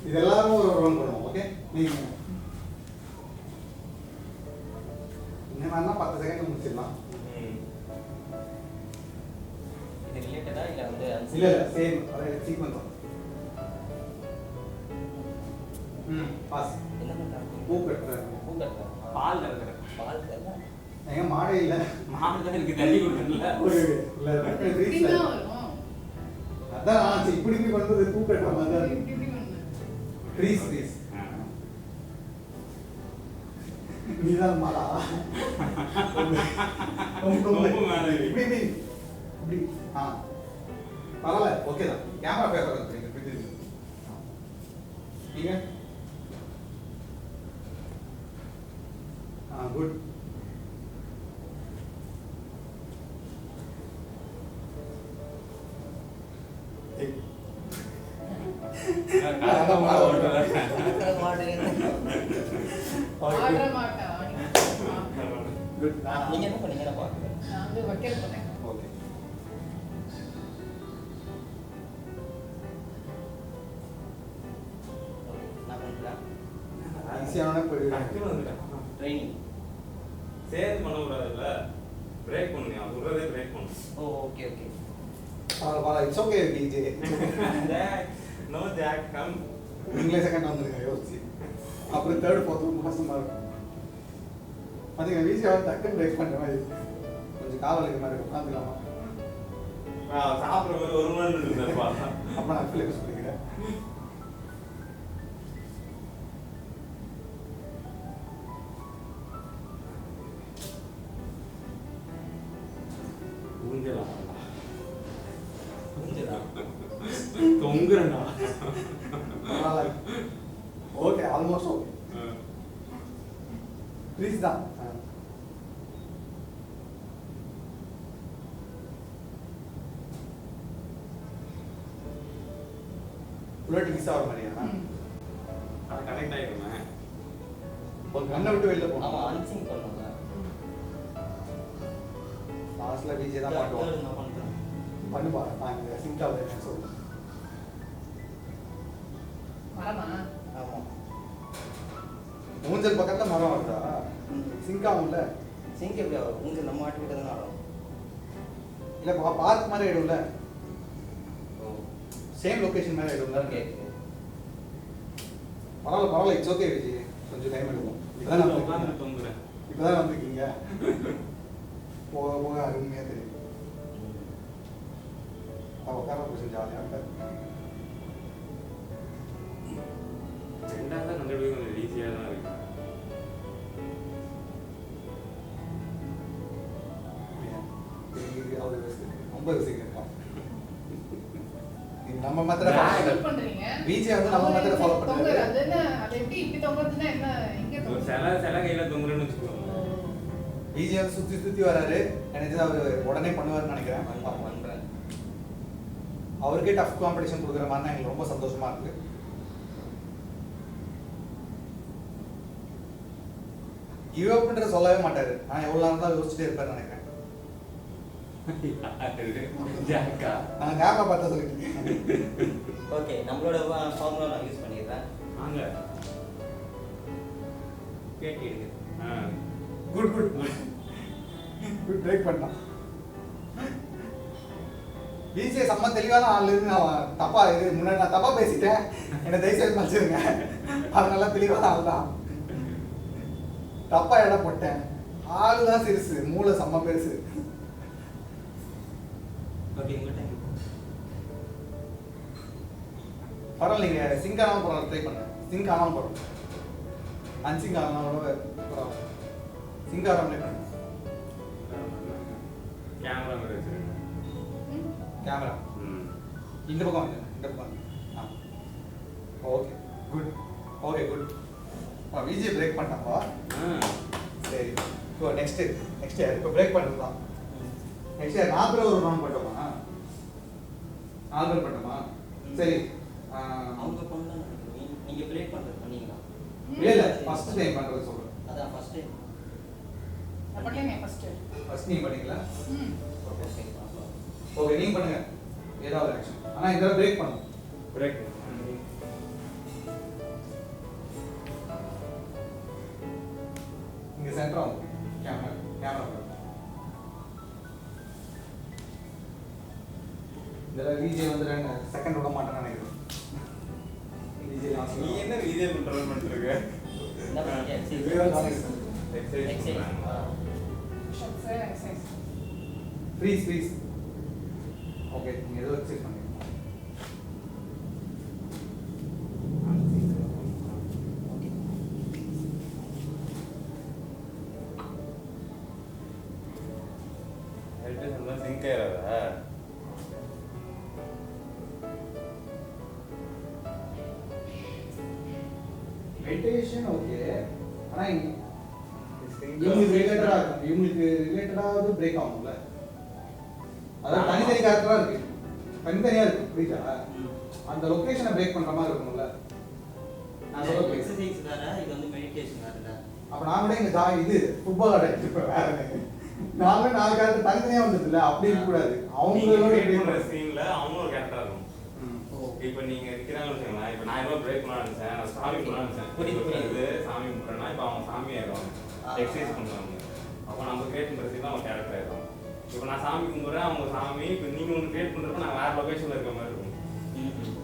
இதெல்லாம் ஒரு ரவுண்ட் பண்ணுவோம். ஓகே நீங்க இந்த மாதிரினா 10 செகண்ட் முடிச்சிடலாம். இது ரிலேட்டடா இல்லை வந்து இல்ல சேம் அதே சீக்வென்ஸ் தான். பாஸ். என்ன பண்ணுறாங்க? பூ கட்டுறாங்க. பூ கட்டுறாங்க. பால் கறக்குற. பால் கட்டுறாங்க. எங்க மாடே இல்ல. மாடு தான் எனக்கு தள்ளி கொடுக்கல. இல்ல இப்படி தான் வரும். அதான் ஆச்சு இப்படி பண்றது பூ கட்டுற மாதிரி தான். இப்படி பண்ணு. ட்ரீஸ் நீதான் மாடா. ரொம்ப மேல இப்படி இப்படி பரவாயில்ல. ஓகே தான். கேமரா பேசுறது நீங்க குட். ஆடுற மாட்டா. குட். நீங்க என்ன பண்ணீங்க? நான் பார்க்குறேன். நான் வந்து வக்கீல் பண்ணேன். ஓகே நான் பண்ணுறேன். ஈஸியான டக்குனு வந்துட்டேன். ட்ரைனிங். சேர்ந்து பண்ணக்கூடாதுல்ல. பிரேக் பண்ணுங்க. அவன் சொல்றதே பிரேக் பண்ணு. Oh okay okay. It's okay DJ. No jack come. நீங்களே செகண்ட் வந்துருங்க யோசிச்சு. அப்புறம் தேர்ட் ஃபோர்த் ரொம்ப கஷ்டமா இருக்கும். பாத்தீங்க வீசியாக டக்குன்னு பிரேக் பண்ற மாதிரி கொஞ்சம் கால் வலிக்கிற மாதிரி உட்காந்துக்கலாமா? சாப்பிட்ற மாதிரி ஒரு மணி இருக்குப்பா. அப்ப நான் ஃபிலிப்ஸ் சொல்லிக்கிறேன். ஊஞ்சலா புரிஞ்சுதா? தொங்குறேன்டா. Okay almost okay. ப்ளீஸ் தான். புல்லட் மிஸ் ஆகிற மாதிரியா? அது கனெக்ட் ஆகிடுமே. ஒரு கண்ணை விட்டு வெளில ஆமா போகணும். அன்சிங் பண்ணுங்க. லாஸ்ட்ல டிஜே தான் பாட்டுவோம். நான் பண்ணுறேன். பண்ணுப்பா. நான் இந்த சிங்க் ஆகுது சொல்லுங்க. மரமா? ஆமாம். ஊஞ்சல் பக்கத்துல மரம் வருதா? சிங்க் ஆகும்ல? சிங்க் எப்படி ஆகும்? ஊஞ்சல் நம்ம ஆட்டு கிட்ட தான் ஆடும். இல்ல பார்க் மாதிரி ஆயிடும்ல? ஓ சேம் லொகேஷன் மாதிரி ஆயிடும்ல? ஓகே. பரவாயில்ல இட்ஸ் ஓகே விஜய். கொஞ்சம் டைம் எடுக்கும். இப்பதான் நான் உட்காந்து தொங்குறேன். இப்பதான் வந்திருக்கீங்க. போக போக அருமையா தெரியும். உட்கார கொஞ்சம் ஜாலியாக இருக்காது. ரெண்டாவது தான் கண்டுபிடிக்க கொஞ்சம் ஈஸியாக தான் இருக்கு. ரொம்ப யோசிக்கிறேன். நம்ம மெத்தட ஃபாலோ ஹெல்ப் பண்ணுங்க. பண்றீங்க. விஜய் வந்து நம்ம மெத்தட ஃபாலோ தொங்குற. பண்ணுங்க. அது என்ன? அது எப்படி இப்படி தொங்குறதுன்னா என்ன? எங்க ஒரு தொங்குறது? சில கையில் தொங்குறேன்னு வச்சுக்கோங்க. விஜய் வந்து சுத்தி வராரு. எனக்கு அவர் உடனே பண்ணுவாருன்னு நினைக்கிறேன். பண்ணுறேன். அவருக்கே டஃப் காம்படிஷன் கொடுக்குற மாதிரி எங்களுக்கு ரொம்ப சந்தோஷமா இருக்கு. கிவ் அப்ன்ற சொல்லவே மாட்டாரு. நான் எவ்வளவு நேரம் தான் யோசிச்சுட்டே இருப்பேன்னு நினைக்கிறேன். ஜாக்கா நான் கேமரா பார்த்தா சொல்லிட்டு ஓகே, நம்மளோட ஃபார்முலா நான் யூஸ் பண்ணிடுறேன். வாங்க பேட்டி எடுக்கு. குட் குட் குட் பிரேக் பண்ணான். பிஜே செம்ம தெளிவான ஆள் இருந்து நான் தப்பா இது முன்னாடி நான் தப்பா பேசிட்டேன், என்னை தயவுசெய்து மன்னிச்சிருங்க. அதனால தெளிவான ஆள் தான், தப்பா இடம் போட்டேன். ஆள் தான் சிறுசு, மூளை செம்ம பெருசு. ஓகே, உங்க டைம். பரவாயில்ல, நீங்க சிங்க் ஆனாலும் பரவாயில்ல, ட்ரை பண்ணுங்க. சிங்க் ஆனாலும் பரவாயில்ல, அன்சிங்க் ஆனாலும் பரவாயில்ல, சிங்க் ஆனாலும் ட்ரை பண்ணுங்க. கேமரா மாதிரி வச்சிருக்கேன். கேமரா இந்த பக்கம் வந்து இந்த பக்கம் வந்து. Okay good, okay good. Vijay break பண்ணிட்டாப்பா. சரி, இப்போ நெக்ஸ்ட் இப்போ பிரேக் பண்ணுறது தான். நெக்ஸ்ட் 4 ஒரு ரவுண்ட் பண்ணோமா? 4 பண்ணோமா? சரி. அவங்க பண்ணலாம். நீங்க பிரேக் பண்றது பண்ணீங்களா? இல்ல ஃபர்ஸ்ட் டைம் பண்றது சொல்றேன். அதான் ஃபர்ஸ்ட் டைம். நான் பண்ணேன் ஃபர்ஸ்ட். ஃபர்ஸ்ட் நீங்க பண்ணீங்களா? ஓகே. ஓகே, நீங்க பண்ணுங்க ஏதாவது ஆக்ஷன். ஆனா இதெல்லாம் பிரேக் பண்ணணும். பிரேக் இங்க சென்டர் ஆகும். கேமரா இதெல்லாம் விஜய் வந்து 2 செகண்ட் விட மாட்டேன்னு நினைக்கிறேன். விஜய் லாஸ்ட் நீ என்ன வீடியோ கண்ட்ரோல் பண்ணிட்டு இருக்க? என்ன பண்ணீங்க? Exercise exercise. Shots exercise. Freeze. Okay, நீங்க ஏதோ எக்ஸசைஸ் பண்ணுங்க. ஹெல்த் சிங்க் ஆயிராதா? மெடிடேஷன் ஓகே, ஆனா இவங்களுக்கு ரிலேட்டடாவது பிரேக் ஆகும்ல. அதாவது தனித்தனி கேரக்டரா இருக்கு, தனித்தனியா இருக்கு, புரியுதா? அந்த லொகேஷனை பிரேக் பண்ற மாதிரி இருக்கும்ல. நான் சொல்ல எக்ஸசைஸ் வேற, இது வந்து மெடிடேஷன் வேறல. அப்ப நான் கூட இங்க இது ஃபுட்பால் ஆடிட்டு இப்ப வேற நாலு 4 கேரக்டர் தனித்தனியா வந்ததுல அப்படி இருக்க கூடாது. அவங்களோட பிரேக் பண்ற சீன்ல அவங்க ஒரு கேரக்டர் இருக்கும். இப்போ நீங்க நிக்கிறாங்கன்னு வச்சுக்கோங்களேன். இப்போ நான் ஏதோ பிரேக் பண்ண நினைச்சேன், நான் சாமி பண்ண நினைச்சேன். புரியுது. சாமி கும்பிட்றேன்னா இப்போ அவங்க சாமி ஆயிடுவாங்க, எக்ஸசைஸ் பண்ணுவாங்க. அப்போ நம்ம கிரியேட் பண்ணுறது தான் அவங்க கேரக்டர் ஆயிடும். இப்போ நான் சாமி கும்பிட்றேன், அவங்க சாமி. இப்போ நீங்க ஒன்று கிரியேட் பண்ணுறப்ப நான் வேற லொகேஷன்ல இருக்க மாதிரி இருக்கும்.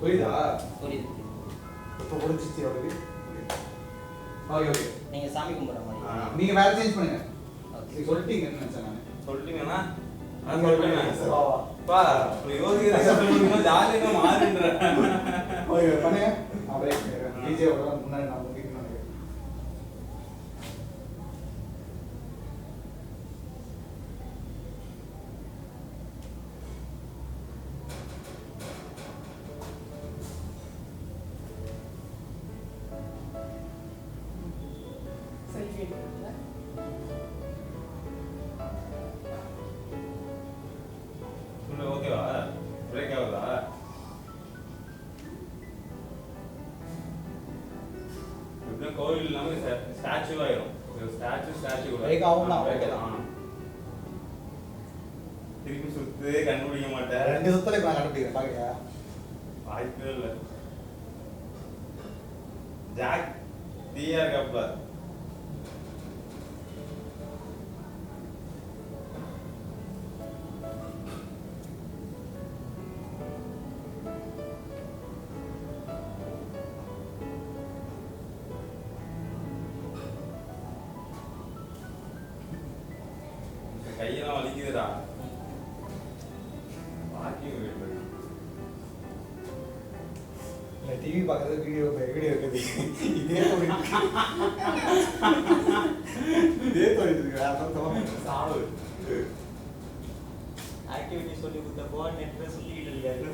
புரியுதா? புரியுது. இப்போ புரிஞ்சிச்சு அவருக்கு. ஓகே, நீங்க சாமி கும்பிடுற மாதிரி. நீங்க வேற சேஞ்ச் பண்ணுங்க. நீங்க சொல்லிட்டீங்கன்னு நினைச்சேன் நான். சொல்லிட்டீங்கன்னா நான் சொல்றேன். பா யோசிக்கிற ஜாலியாக மாறிடுறேன். ஓகே பண்ணுங்க. அப்படியே விஜயோட முன்னாடி நான் உங்களுக்கு நினைக்கிறேன். செல்ஃபி எடுக்கல. ஓகேவா? பிரேக் ஆகுதா? எப்படியும் கோவில் இல்லாம ஸ்டாச்சு ஆயிரும். ஸ்டாச்சு Break ஆகும் தான், okay தான். திருப்பி சுத்து கண்டுபிடிக்க மாட்டேன். 2 சுத்தல இப்ப நான் கண்டுபிடிக்கிறேன். பாக்கறியா? வாய்ப்பே இல்ல. ஜாக் டிஆர் கப்ல கையெல்லாம் வலிக்குதுடா. வாக்கிங் வெயிட் பண்ணு. இல்ல டிவி பார்க்கறது வீடியோ இருக்குது. இதே போயிட்டு இருக்கு. அதான் தோணும். சாவு. ஆக்டிவிட்டி சொல்லி கொடுத்த போன் நெட்ல சொல்லிட்டு இருக்காரு.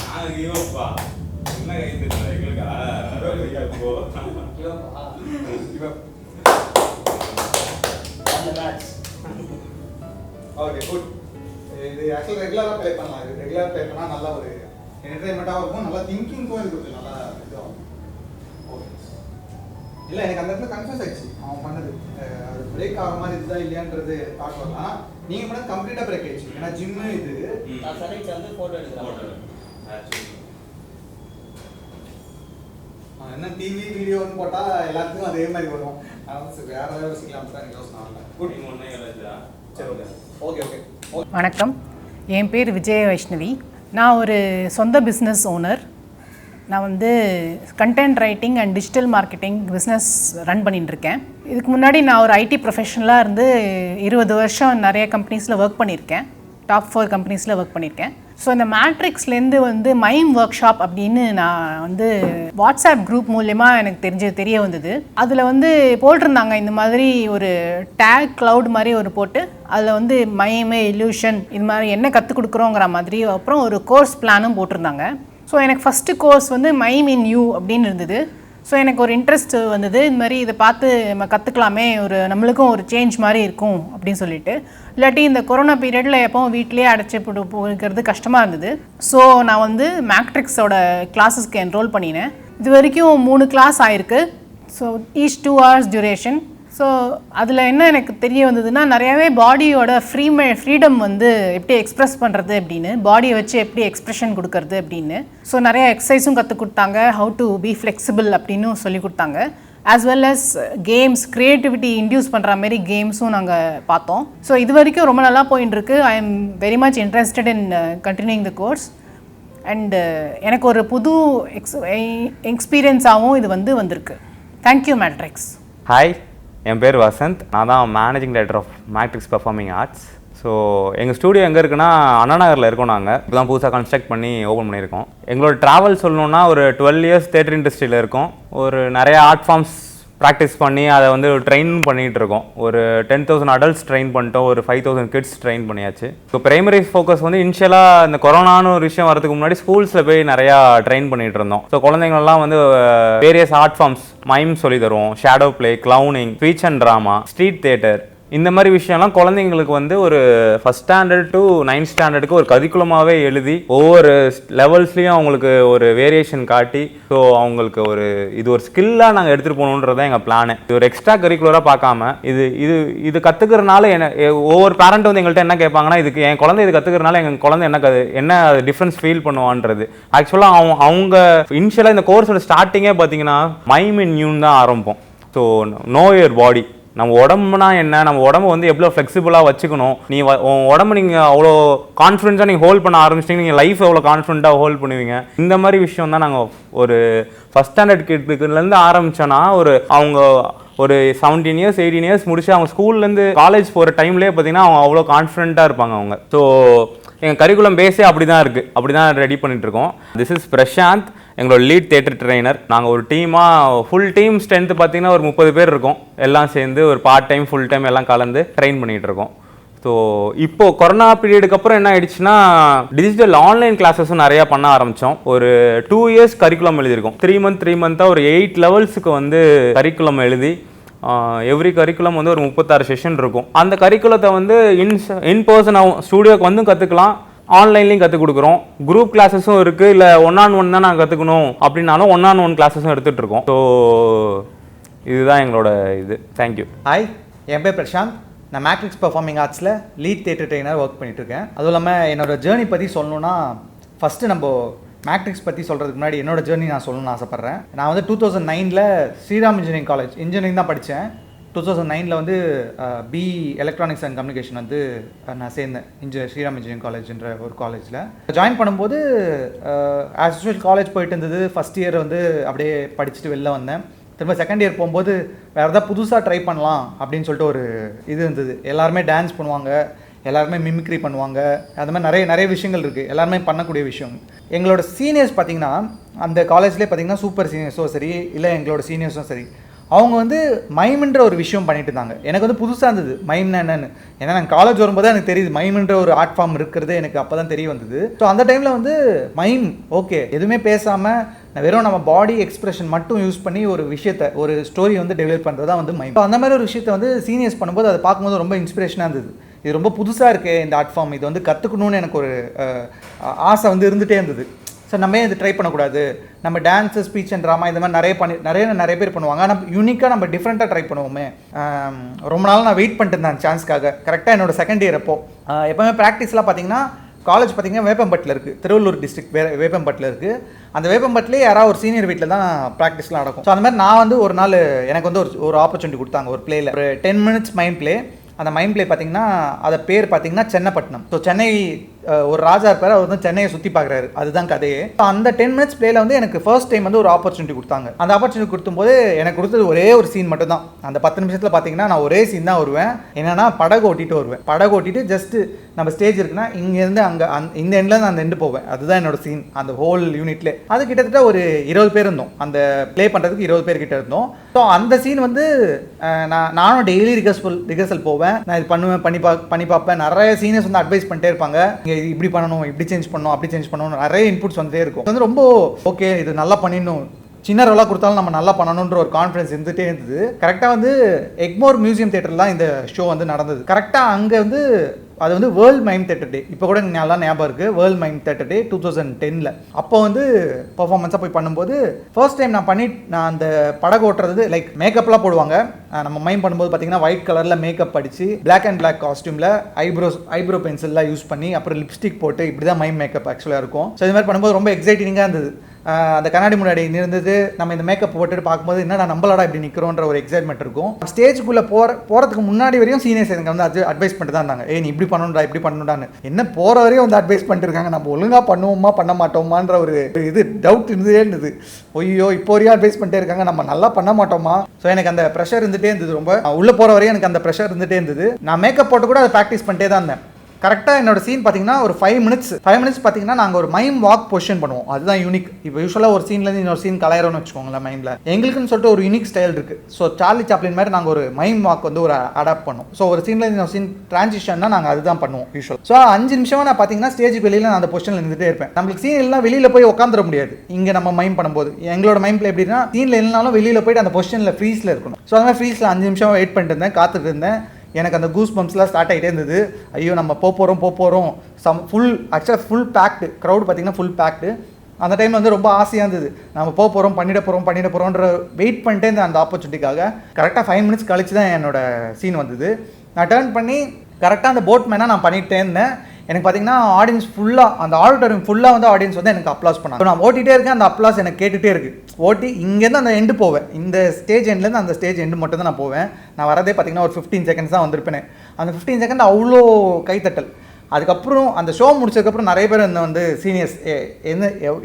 நான் கிவப்பா. என்ன கை தெரியல எங்களுக்கா? போ. கிவப்பா. இவன் அந்த மேட்ச். Okay good. இது ஆக்சுவலி ரெகுலராக ப்ளே பண்ணலாம். இது ரெகுலராக ப்ளே பண்ணால் நல்லா ஒரு என்டர்டைன்மெண்ட்டாகவும் இருக்கும், நல்லா திங்கிங்கும் இது கொஞ்சம் நல்லா இதுவாகும். ஓகே இல்லை எனக்கு அந்த இடத்துல கன்ஃபியூஸ் ஆயிடுச்சு அவன் பண்ணது. அது பிரேக் ஆகிற மாதிரி இருந்தா இல்லையான்றது பார்க்க வரலாம். நீங்கள் பண்ணது கம்ப்ளீட்டாக பிரேக் ஆயிடுச்சு. ஏன்னா ஜிம்மு இது வந்து ஃபோட்டோ எடுக்கிறேன். என்ன டிவி வீடியோன்னு போட்டால் எல்லாத்துக்கும் அதே மாதிரி வரும். அதனால சரி வேறு ஏதாவது யோசிக்கலாம் தான் எனக்கு யோசனை வரல. குட். சரி ஓகே ஓகே ஓகே ஓகே. வணக்கம், என் பேர் விஜய வைஷ்ணவி. நான் ஒரு சொந்த பிஸ்னஸ் ஓனர். நான் வந்து content writing and digital marketing business run பண்ணிட்டுருக்கேன். இதுக்கு முன்னாடி நான் ஒரு ஐடி ப்ரொஃபஷனலாக இருந்து 20 வருஷம் நிறைய கம்பெனிஸில் ஒர்க் பண்ணியிருக்கேன். டாப் 4 கம்பெனிஸில் ஒர்க் பண்ணியிருக்கேன். ஸோ இந்த மேட்ரிக்ஸ்லேருந்து வந்து மைம் ஒர்க் ஷாப் அப்படின்னு நான் வந்து வாட்ஸ்அப் குரூப் மூலயமா எனக்கு தெரிய வந்தது. அதில் வந்து போட்டிருந்தாங்க இந்த மாதிரி ஒரு டேக் க்ளவுட் மாதிரி ஒரு போட்டு அதில் வந்து மைமு இல்யூஷன் இது மாதிரி என்ன கற்றுக் கொடுக்குறோங்கிற மாதிரி அப்புறம் ஒரு கோர்ஸ் பிளானும் போட்டிருந்தாங்க. ஸோ எனக்கு ஃபஸ்ட்டு கோர்ஸ் வந்து மைம் இன் யூ அப்படின்னு இருந்தது. ஸோ எனக்கு ஒரு இன்ட்ரெஸ்ட் வந்தது, இது மாதிரி இதை பார்த்து நம்ம கற்றுக்கலாமே, நம்மளுக்கும் ஒரு சேஞ்ச் மாதிரி இருக்கும் அப்படின்னு சொல்லிட்டு. இல்லாட்டி இந்த கொரோனா பீரியடில் எப்போவும் வீட்டிலே அடைச்சி போகிறது கஷ்டமாக இருந்தது. ஸோ நான் வந்து மேட்ரிக்ஸோட கிளாஸஸ்க்கு என்ரோல் பண்ணினேன். இது வரைக்கும் 3 கிளாஸ் ஆயிருக்கு. So each 2 hours duration. So அதில் என்ன எனக்கு தெரிய வந்ததுன்னா நிறையாவே பாடியோட ஃப்ரீடம் வந்து எப்படி எக்ஸ்ப்ரெஸ் பண்ணுறது அப்படின்னு, பாடியை வச்சு எப்படி எக்ஸ்ப்ரெஷன் கொடுக்கறது அப்படின்னு. ஸோ நிறையா எக்ஸசைஸும் கற்றுக் கொடுத்தாங்க, ஹவு டு பி ஃப்ளெக்சிபிள் அப்படின்னு சொல்லி கொடுத்தாங்க. As well as games, creativity induce பண்ணுற மாதிரி கேம்ஸும் நாங்கள் பார்த்தோம். ஸோ இது வரைக்கும் ரொம்ப நல்லா போயின்ட்டுருக்கு. I am very much interested in continuing the course. And எனக்கு ஒரு புது எக்ஸ்பீரியன்ஸாகவும் இது வந்திருக்கு. Thank you matrix. ஹாய், என் பேர் வசந்த். நான் தான் managing director of Matrix performing arts. So எங்கள் ஸ்டூடியோ எங்கே இருக்குன்னா அண்ணா நகரில் இருக்கோம். நாங்கள் இப்போ தான் புதுசாக கன்ஸ்ட்ரக்ட் பண்ணி ஓப்பன் பண்ணியிருக்கோம். எங்களோட ட்ராவல் சொல்லணுன்னா ஒரு 12 years தியேட்டர் இண்டஸ்ட்ரியில் இருக்கோம். ஒரு நிறைய ஆர்ட் ஃபார்ம்ஸ் ப்ராக்டிஸ் பண்ணி அதை வந்து ட்ரெயின் பண்ணிகிட்டு இருக்கோம். ஒரு 10,000 adults ட்ரெயின் பண்ணிட்டோம், ஒரு 5,000 kids ட்ரெயின் பண்ணியாச்சு. ஸோ பிரைமரி ஃபோக்கஸ் வந்து இனிஷியலாக இந்த கொரோனான்னு ஒரு விஷயம் வரதுக்கு முன்னாடி ஸ்கூல்ஸில் போய் நிறையா ட்ரெயின் பண்ணிகிட்டு இருந்தோம். ஸோ குழந்தைங்களெல்லாம் வந்து வேரியஸ் ஆர்ட் ஃபார்ம்ஸ், மைம் சொல்லி தருவோம், shadow play, clowning, speech and drama, street theatre, இந்த மாதிரி விஷயம்லாம் குழந்தைங்களுக்கு வந்து ஒரு 1st standard to 9th standardக்கு ஒரு கரிக்குலமாகவே எழுதி ஒவ்வொரு லெவல்ஸ்லேயும் அவங்களுக்கு ஒரு வேரியேஷன் காட்டி, ஸோ அவங்களுக்கு இது ஒரு ஸ்கில்லாக நாங்கள் எடுத்துகிட்டு போகணுன்றதான் எங்கள் பிளானு. இது ஒரு எக்ஸ்ட்ரா கரிக்குலராக பார்க்காம இது கற்றுக்கிறனால ஒவ்வொரு பேரண்ட் வந்து எங்கள்கிட்ட என்ன கேட்பாங்கன்னா, இதுக்கு என் குழந்தை இது கற்றுக்கிறனால எங்கள் குழந்தை என்ன டிஃப்ரென்ஸ் ஃபீல் பண்ணுவான்றது. ஆக்சுவலாக அவங்க இனிஷியலாக இந்த கோர்ஸோட ஸ்டார்டிங்கே பார்த்தீங்கன்னா மைம் இன் யூன்னு தான் ஆரம்பிப்போம். ஸோ நோ யுவர் பாடி, நம்ம உடம்புனா என்ன, நம்ம உடம்பு வந்து எவ்வளோ ஃப்ளெக்சிபிளாக வச்சுக்கணும், உடம்பு நீங்கள் அவ்வளோ கான்ஃபிடென்ஸாக நீங்கள் ஹோல்ட் பண்ண ஆரம்பிச்சிட்டிங்க, நீங்கள் லைஃப் எவ்வளோ கான்ஃபிடென்ட்டாக ஹோல்ட் பண்ணுவீங்க, இந்த மாதிரி விஷயம் தான் நாங்கள் ஒரு 1st standard கிட்லேருந்து ஆரம்பித்தோன்னா அவங்க ஒரு 17 years 18 years முடிச்சு அவங்க ஸ்கூல்லேருந்து காலேஜ் போகிற டைம்லேயே பார்த்தீங்கன்னா அவங்க அவ்வளோ கான்ஃபிடென்ட்டாக இருப்பாங்க அவங்க. ஸோ எங்கள் கரிக்குலம் பேஸே அப்படி தான் இருக்குது, அப்படி தான் ரெடி பண்ணிகிட்ருக்கோம். திஸ் இஸ் பிரசாந்த், எங்களோட லீட் தியேட்டர் ட்ரெயினர். நாங்கள் ஒரு டீமாக ஃபுல் டீம் ஸ்ட்ரென்த்து பார்த்தீங்கன்னா ஒரு 30 பேர் இருக்கோம். எல்லாம் சேர்ந்து ஒரு பார்ட் டைம் ஃபுல் டைம் எல்லாம் கலந்து ட்ரெயின் பண்ணிகிட்டு இருக்கோம். ஸோ இப்போது கொரோனா பீரியடுக்கு அப்புறம் என்ன ஆயிடுச்சுன்னா டிஜிட்டல் ஆன்லைன் கிளாஸஸும் நிறையா பண்ண ஆரம்பித்தோம். ஒரு 2 years கரிக்குலம் எழுதியிருக்கோம். 3 months ஒரு 8 levelsக்கு வந்து கரிக்குலம் எழுதி எவ்ரி கரிக்குலம் வந்து ஒரு 36 செஷன் இருக்கும். அந்த கரிக்குலத்தை வந்து இன் பர்சன் ஸ்டூடியோக்கு வந்து கற்றுக்கலாம், ஆன்லைன்லையும் கற்றுக் கொடுக்குறோம். குரூப் கிளாஸஸும் இருக்குது, இல்லை 1-on-1 தான் நான் கற்றுக்கணும் அப்படின்னாலும் 1-on-1 கிளாஸஸும் எடுத்துகிட்டு இருக்கோம். ஸோ இதுதான் எங்களோட இது. தேங்க்யூ. ஹாய், என் பேர் பிரசாந்த். நான் மேட்ரிக்ஸ் பெர்ஃபார்மிங் ஆர்ட்ஸில் லீட் தியேட்டர் ட்ரெயினர் ஒர்க் பண்ணிகிட்ருக்கேன். அதுவும் இல்லாமல் என்னோடய ஜேர்னி பற்றி சொல்லணுன்னா, ஃபஸ்ட்டு நம்ம மேட்ரிக்ஸ் பற்றி சொல்கிறதுக்கு முன்னாடி என்னோடய ஜேர்னி நான் சொல்லணும்னு ஆசைப்பட்றேன். நான் வந்து 2009 ஸ்ரீராம் இன்ஜினியரிங் காலேஜ் இன்ஜினியரிங் தான் படித்தேன். 2009 வந்து பி எலக்ட்ரானிக்ஸ் அண்ட் கம்யூனிகேஷன் வந்து நான் சேர்ந்தேன் ஸ்ரீராம் இன்ஜினியரிங் காலேஜ்ன்ற ஒரு காலேஜில். ஜாயின் பண்ணும்போது ஆஸ் யூஷுவல் காலேஜ் போயிட்டு இருந்தது. ஃபஸ்ட் இயர் வந்து அப்படியே படிச்சுட்டு வெளில வந்தேன். திரும்ப செகண்ட் இயர் போகும்போது வேறு எதாவது புதுசாக ட்ரை பண்ணலாம் அப்படின்னு சொல்லிட்டு ஒரு இது இருந்தது. எல்லாருமே டான்ஸ் பண்ணுவாங்க, எல்லாருமே மிமிக்ரி பண்ணுவாங்க, அது மாதிரி நிறைய விஷயங்கள் இருக்குது, எல்லாருமே பண்ணக்கூடிய விஷயம். எங்களோட சீனியர்ஸ் பார்த்திங்கன்னா அந்த காலேஜ்லேயே பார்த்திங்கன்னா சூப்பர் சீனியர்ஸும் சரி, இல்லை எங்களோட சீனியர்ஸும் சரி, அவங்க வந்து மைம்ன்ற ஒரு விஷயம் பண்ணிட்டு இருந்தாங்க. எனக்கு வந்து புதுசாக இருந்தது மைம்னா என்னென்னு. ஏன்னா நான் காலேஜ் வரும்போது எனக்கு தெரியுது மைம்ன்ற ஒரு ஆர்ட் ஃபார்ம் இருக்கிறது எனக்கு அப்போ தான் தெரிய வந்தது. ஸோ அந்த டைமில் வந்து மைம் ஓகே எதுவுமே பேசாமல் வெறும் நம்ம பாடி எக்ஸ்பிரஷன் மட்டும் யூஸ் பண்ணி ஒரு விஷயத்தை, ஒரு ஸ்டோரி வந்து டெவலப் பண்ணுறது தான் வந்து மைம். ஸோ அந்த மாதிரி ஒரு விஷயத்தை வந்து சீனியர்ஸ் பண்ணும்போது அதை பார்க்கும்போது ரொம்ப இன்ஸ்பிரேஷனாக இருந்தது. இது ரொம்ப புதுசாக இருக்குது இந்த ஆர்ட் ஃபார்ம், இது வந்து கற்றுக்கணுன்னு எனக்கு ஒரு ஆசை வந்து இருந்துகிட்டே இருந்தது. ஸோ நம்ம ஏன் இது ட்ரை பண்ணக்கூடாது, நம்ம டான்ஸு ஸ்பீச் அண்ட் ட்ராமா இந்த மாதிரி நிறைய பேர் பண்ணுவாங்க, நம்ம யூனிக்காக நம்ம டிஃப்ரெண்ட்டாக ட்ரை பண்ணுவோமே. ரொம்ப நாள் நான் வெயிட் பண்ணிட்டு இருந்தேன் சான்ஸ்க்காக. கரெக்டாக என்னோட செகண்ட் இயர் அப்போ எப்போவுமே ப்ராக்டிஸ்லாம் பார்த்தீங்கன்னா காலேஜ் பார்த்தீங்கன்னா வேப்பம்பட்டில் இருக்குது, திருவள்ளூர் டிஸ்ட்ரிக்ட் வேப்பம்பட்டில் இருக்குது. அந்த வேப்பம்பட்டிலே யாராவது ஒரு சீனியர் வீட்டில் தான் ப்ராக்டிஸ்லாம் நடக்கும். ஸோ அந்த மாதிரி நான் வந்து ஒரு நாள் எனக்கு வந்து ஒரு ஆப்பர்ச்சுனிட்டி கொடுத்தாங்க ஒரு பிளேயில், ஒரு 10 minutes மைண்ட் பிளே. அந்த மைண்ட் பிளே பார்த்தீங்கன்னா அதை பேர் பார்த்தீங்கன்னா சென்னப்பட்டினம். ஸோ சென்னை ஒரு ராஜா இருப்பார், அவர் வந்து சென்னையை சுற்றி பார்க்குறாரு, அதுதான் கதையே. ஸோ அந்த 10 minutes பிளேயில் வந்து எனக்கு ஃபர்ஸ்ட் டைம் வந்து ஒரு ஆப்பர்ச்சுனிட்டி கொடுத்தாங்க. அந்த ஆப்பர்ச்சுனிட்டி கொடுக்கும்போது எனக்கு கொடுத்தது ஒரே ஒரு சீன் மட்டும் தான். அந்த 10 நிமிஷத்தில் பார்த்தீங்கன்னா நான் ஒரே சீன் தான் வருவேன். என்னன்னா படகு ஓட்டிட்டு வருவேன். படகு ஓட்டிட்டு ஜஸ்ட் நம்ம ஸ்டேஜ் இருக்குன்னா இங்கேருந்து அங்கே இந்த எண்ட்லேருந்து அந்த எண்டு போவேன். அதுதான் என்னோட சீன் அந்த ஹோல் யூனிட்லே. அது கிட்டத்தட்ட ஒரு 20 பேர் இருந்தோம், அந்த ப்ளே பண்ணுறதுக்கு 20 பேர் கிட்ட இருந்தோம். ஸோ அந்த சீன் வந்து நானும் டெய்லி ரிகர்சல் போவேன், நான் இது பண்ணுவேன், பண்ணி பார்ப்பேன். நிறைய சீனியர்ஸ் வந்து அட்வைஸ் பண்ணிட்டே இருப்பாங்க, இப்படி பண்ணணும், இப்படி சேஞ்ச் பண்ணணும், அப்படி சேஞ்ச் பண்ணணும், நிறைய இன்புட்ஸ் வந்துட்டே இருக்கும். வந்து ரொம்ப ஓகே இது நல்லா பண்ணிடணும், சின்ன ரோலாக கொடுத்தாலும் நம்ம நல்லா பண்ணணுன்ற ஒரு கான்ஃபிடன்ஸ் இருந்துகிட்டே இருந்தது. கரெக்டாக வந்து எக்மோர் மியூசியம் தியேட்டரில் தான் இந்த ஷோ வந்து நடந்தது. கரெக்டாக அங்கே வந்து அது வந்து வேர்ல்ட் மைம் தியேட்டர் டே, இப்போ கூட நல்லா ஞாபகம் இருக்குது, வேர்ல்ட் மைம் தியேட்டர் டே 2010. அப்போ வந்து பர்ஃபார்மன்ஸாக போய் பண்ணும்போது ஃபர்ஸ்ட் டைம் நான் அந்த படகு ஓட்டுறது லைக் மேக்கப்லாம் போடுவாங்க. நம்ம மைம் பண்ணும்போது பார்த்தீங்கன்னா ஒயிட் கலரில் மேக்கப் அடித்து பிளாக் அண்ட் பிளாக் காஸ்டியூமில் ஐப்ரோ பென்சில்லாம் யூஸ் பண்ணி அப்புறம் லிப்ஸ்டிக் போட்டு இப்படி தான் மைம் மேக்கப் ஆக்சுவலாக இருக்கும். ஸோ இது மாதிரி பண்ணும்போது ரொம்ப எக்ஸைட்டிங்காக இருந்தது. அந்த கண்ணாடி முன்னாடி இருந்தது, நம்ம இந்த மேக்கப் போட்டுட்டு பார்க்கும்போது என்னடா நம்மளோட இப்படி நிற்கிறோன்ற ஒரு எக்ஸைட்மெண்ட் இருக்கும். ஸ்டேஜுக்குள்ளே போகிறதுக்கு முன்னாடி வரையும் சீனியர்ஸ் எனக்கு வந்து அட்வைஸ் பண்ணிட்டு தான் இருந்தாங்க, நீ இப்படி பண்ணணும்டா இப்படி பண்ணணுடான்னு. என்ன போகிற வரையும் வந்து அட்வைஸ் பண்ணிட்டுருக்காங்க, நம்ம ஒழுங்காக பண்ணுவோமா பண்ண மாட்டோமான்ற ஒரு இது டவுட் இருந்ததே இருந்தது. ஐயோ இப்போ வரையும் அட்வைஸ் பண்ணிட்டே இருக்காங்க, நம்ம நல்லா பண்ண மாட்டோமா. ஸோ எனக்கு அந்த ப்ரெஷர் இருந்துகிட்டே இருந்தது. ரொம்ப உள்ளே போகிற வரையும் எனக்கு அந்த ப்ரெஷர் இருந்துகிட்டே இருந்தது. நான் மேக்கப் போட்டு கூட அதை ப்ராக்டிஸ் பண்ணிட்டே தான் இருந்தேன். கரெக்டாக என்னோட சீன் பார்த்தீங்கன்னா ஒரு 5 minutes பார்த்தீங்கன்னா நாங்கள் ஒரு மைம் வாக் பொசிஷன் பண்ணுவோம். அதுதான் யூனிக். இப்போ யூஸ்வலாக ஒரு சீன்லேருந்து இன்னொரு சீன் கலையிறோம்னு வச்சுக்கோங்களேன் மைமில். எங்களுக்குன்னு சொல்லிட்டு ஒரு யூனிக் ஸ்டைல் இருக்குது. ஸோ சார்லி சாப்ளின் மாதிரி நாங்கள் ஒரு மைம் வாக் வந்து ஒரு அடாப்ட் பண்ணோம். ஸோ ஒரு சீன்லேருந்து இன்னொரு சீன் ட்ரான்சிஷன்னா நாங்கள் அதுதான் பண்ணுவோம் யூஸ்வல். ஸோ 5 நிமிஷமாக நான் பார்த்தீங்கன்னா ஸ்டேஜுக்கு வெளியில் நான் அந்த பொசிஷனில் இருந்துகிட்டே இருப்பேன். நம்மளுக்கு சீன் எல்லாம் வெளியில் போய் உட்காந்துட முடியாது. இங்கே நம்ம மைம் பண்ணும்போது எங்களோட மைமில் எப்படின்னா சீனில் இல்லைனாலும் வெளியில் போயிட்டு அந்த பொசிஷனில் ஃப்ரீஸில் இருக்கணும். ஸோ அந்த மாதிரி ஃப்ரீஸில் 5 நிமிஷம் வெயிட் பண்ணிட்டு இருந்தேன், காத்துட்டு இருந்தேன். எனக்கு அந்த கூஸ் பம்ப்ஸ்லாம் ஸ்டார்ட் ஆகிட்டே இருந்தது. ஐயோ நம்ம போகிறோம் ஆக்சுவலாக ஃபுல் பேக்டு க்ரௌட் பார்த்தீங்கன்னா ஃபுல் பேக்டு. அந்த டைமில் வந்து ரொம்ப ஆசையாக இருந்தது, நம்ம பண்ணிட போகிறோன்ற வெயிட் பண்ணிட்டே இருந்தேன் அந்த ஆப்பர்ச்சுனிட்டிக்காக. கரெக்டாக 5 minutes கழிச்சு தான் என்னோட சீன் வந்தது. நான் டர்ன் பண்ணி கரெக்டாக அந்த போட் மேனாக நான் பண்ணிகிட்டே இருந்தேன். எனக்கு பார்த்தீங்கன்னா ஆடியன்ஸ் ஃபுல்லாக அந்த ஆடிட்டோரியம் ஃபுல்லாக வந்து ஆடியன்ஸ் வந்து எனக்கு அப்ளாஸ் பண்ணாங்க. நான் ஓட்டிகிட்டே இருக்கேன், அந்த அப்ளாஸ் எனக்கு கேட்டுகிட்டே இருக்குது. ஓட்டி இங்கேருந்து அந்த எண்டு போவேன், இந்த ஸ்டேஜ் எண்ட்லேருந்து அந்த ஸ்டேஜ் எண்டு மட்டும் தான் நான் போவேன். நான் வரதே பார்த்தீங்கன்னா ஒரு 15 seconds தான் வந்திருப்பேன். அந்த 15 seconds அவ்வளோ கைத்தட்டல். அதுக்கப்புறம் அந்த ஷோ முடிச்சதுக்கப்புறம் நிறைய பேர் வந்து சீனியர்ஸ்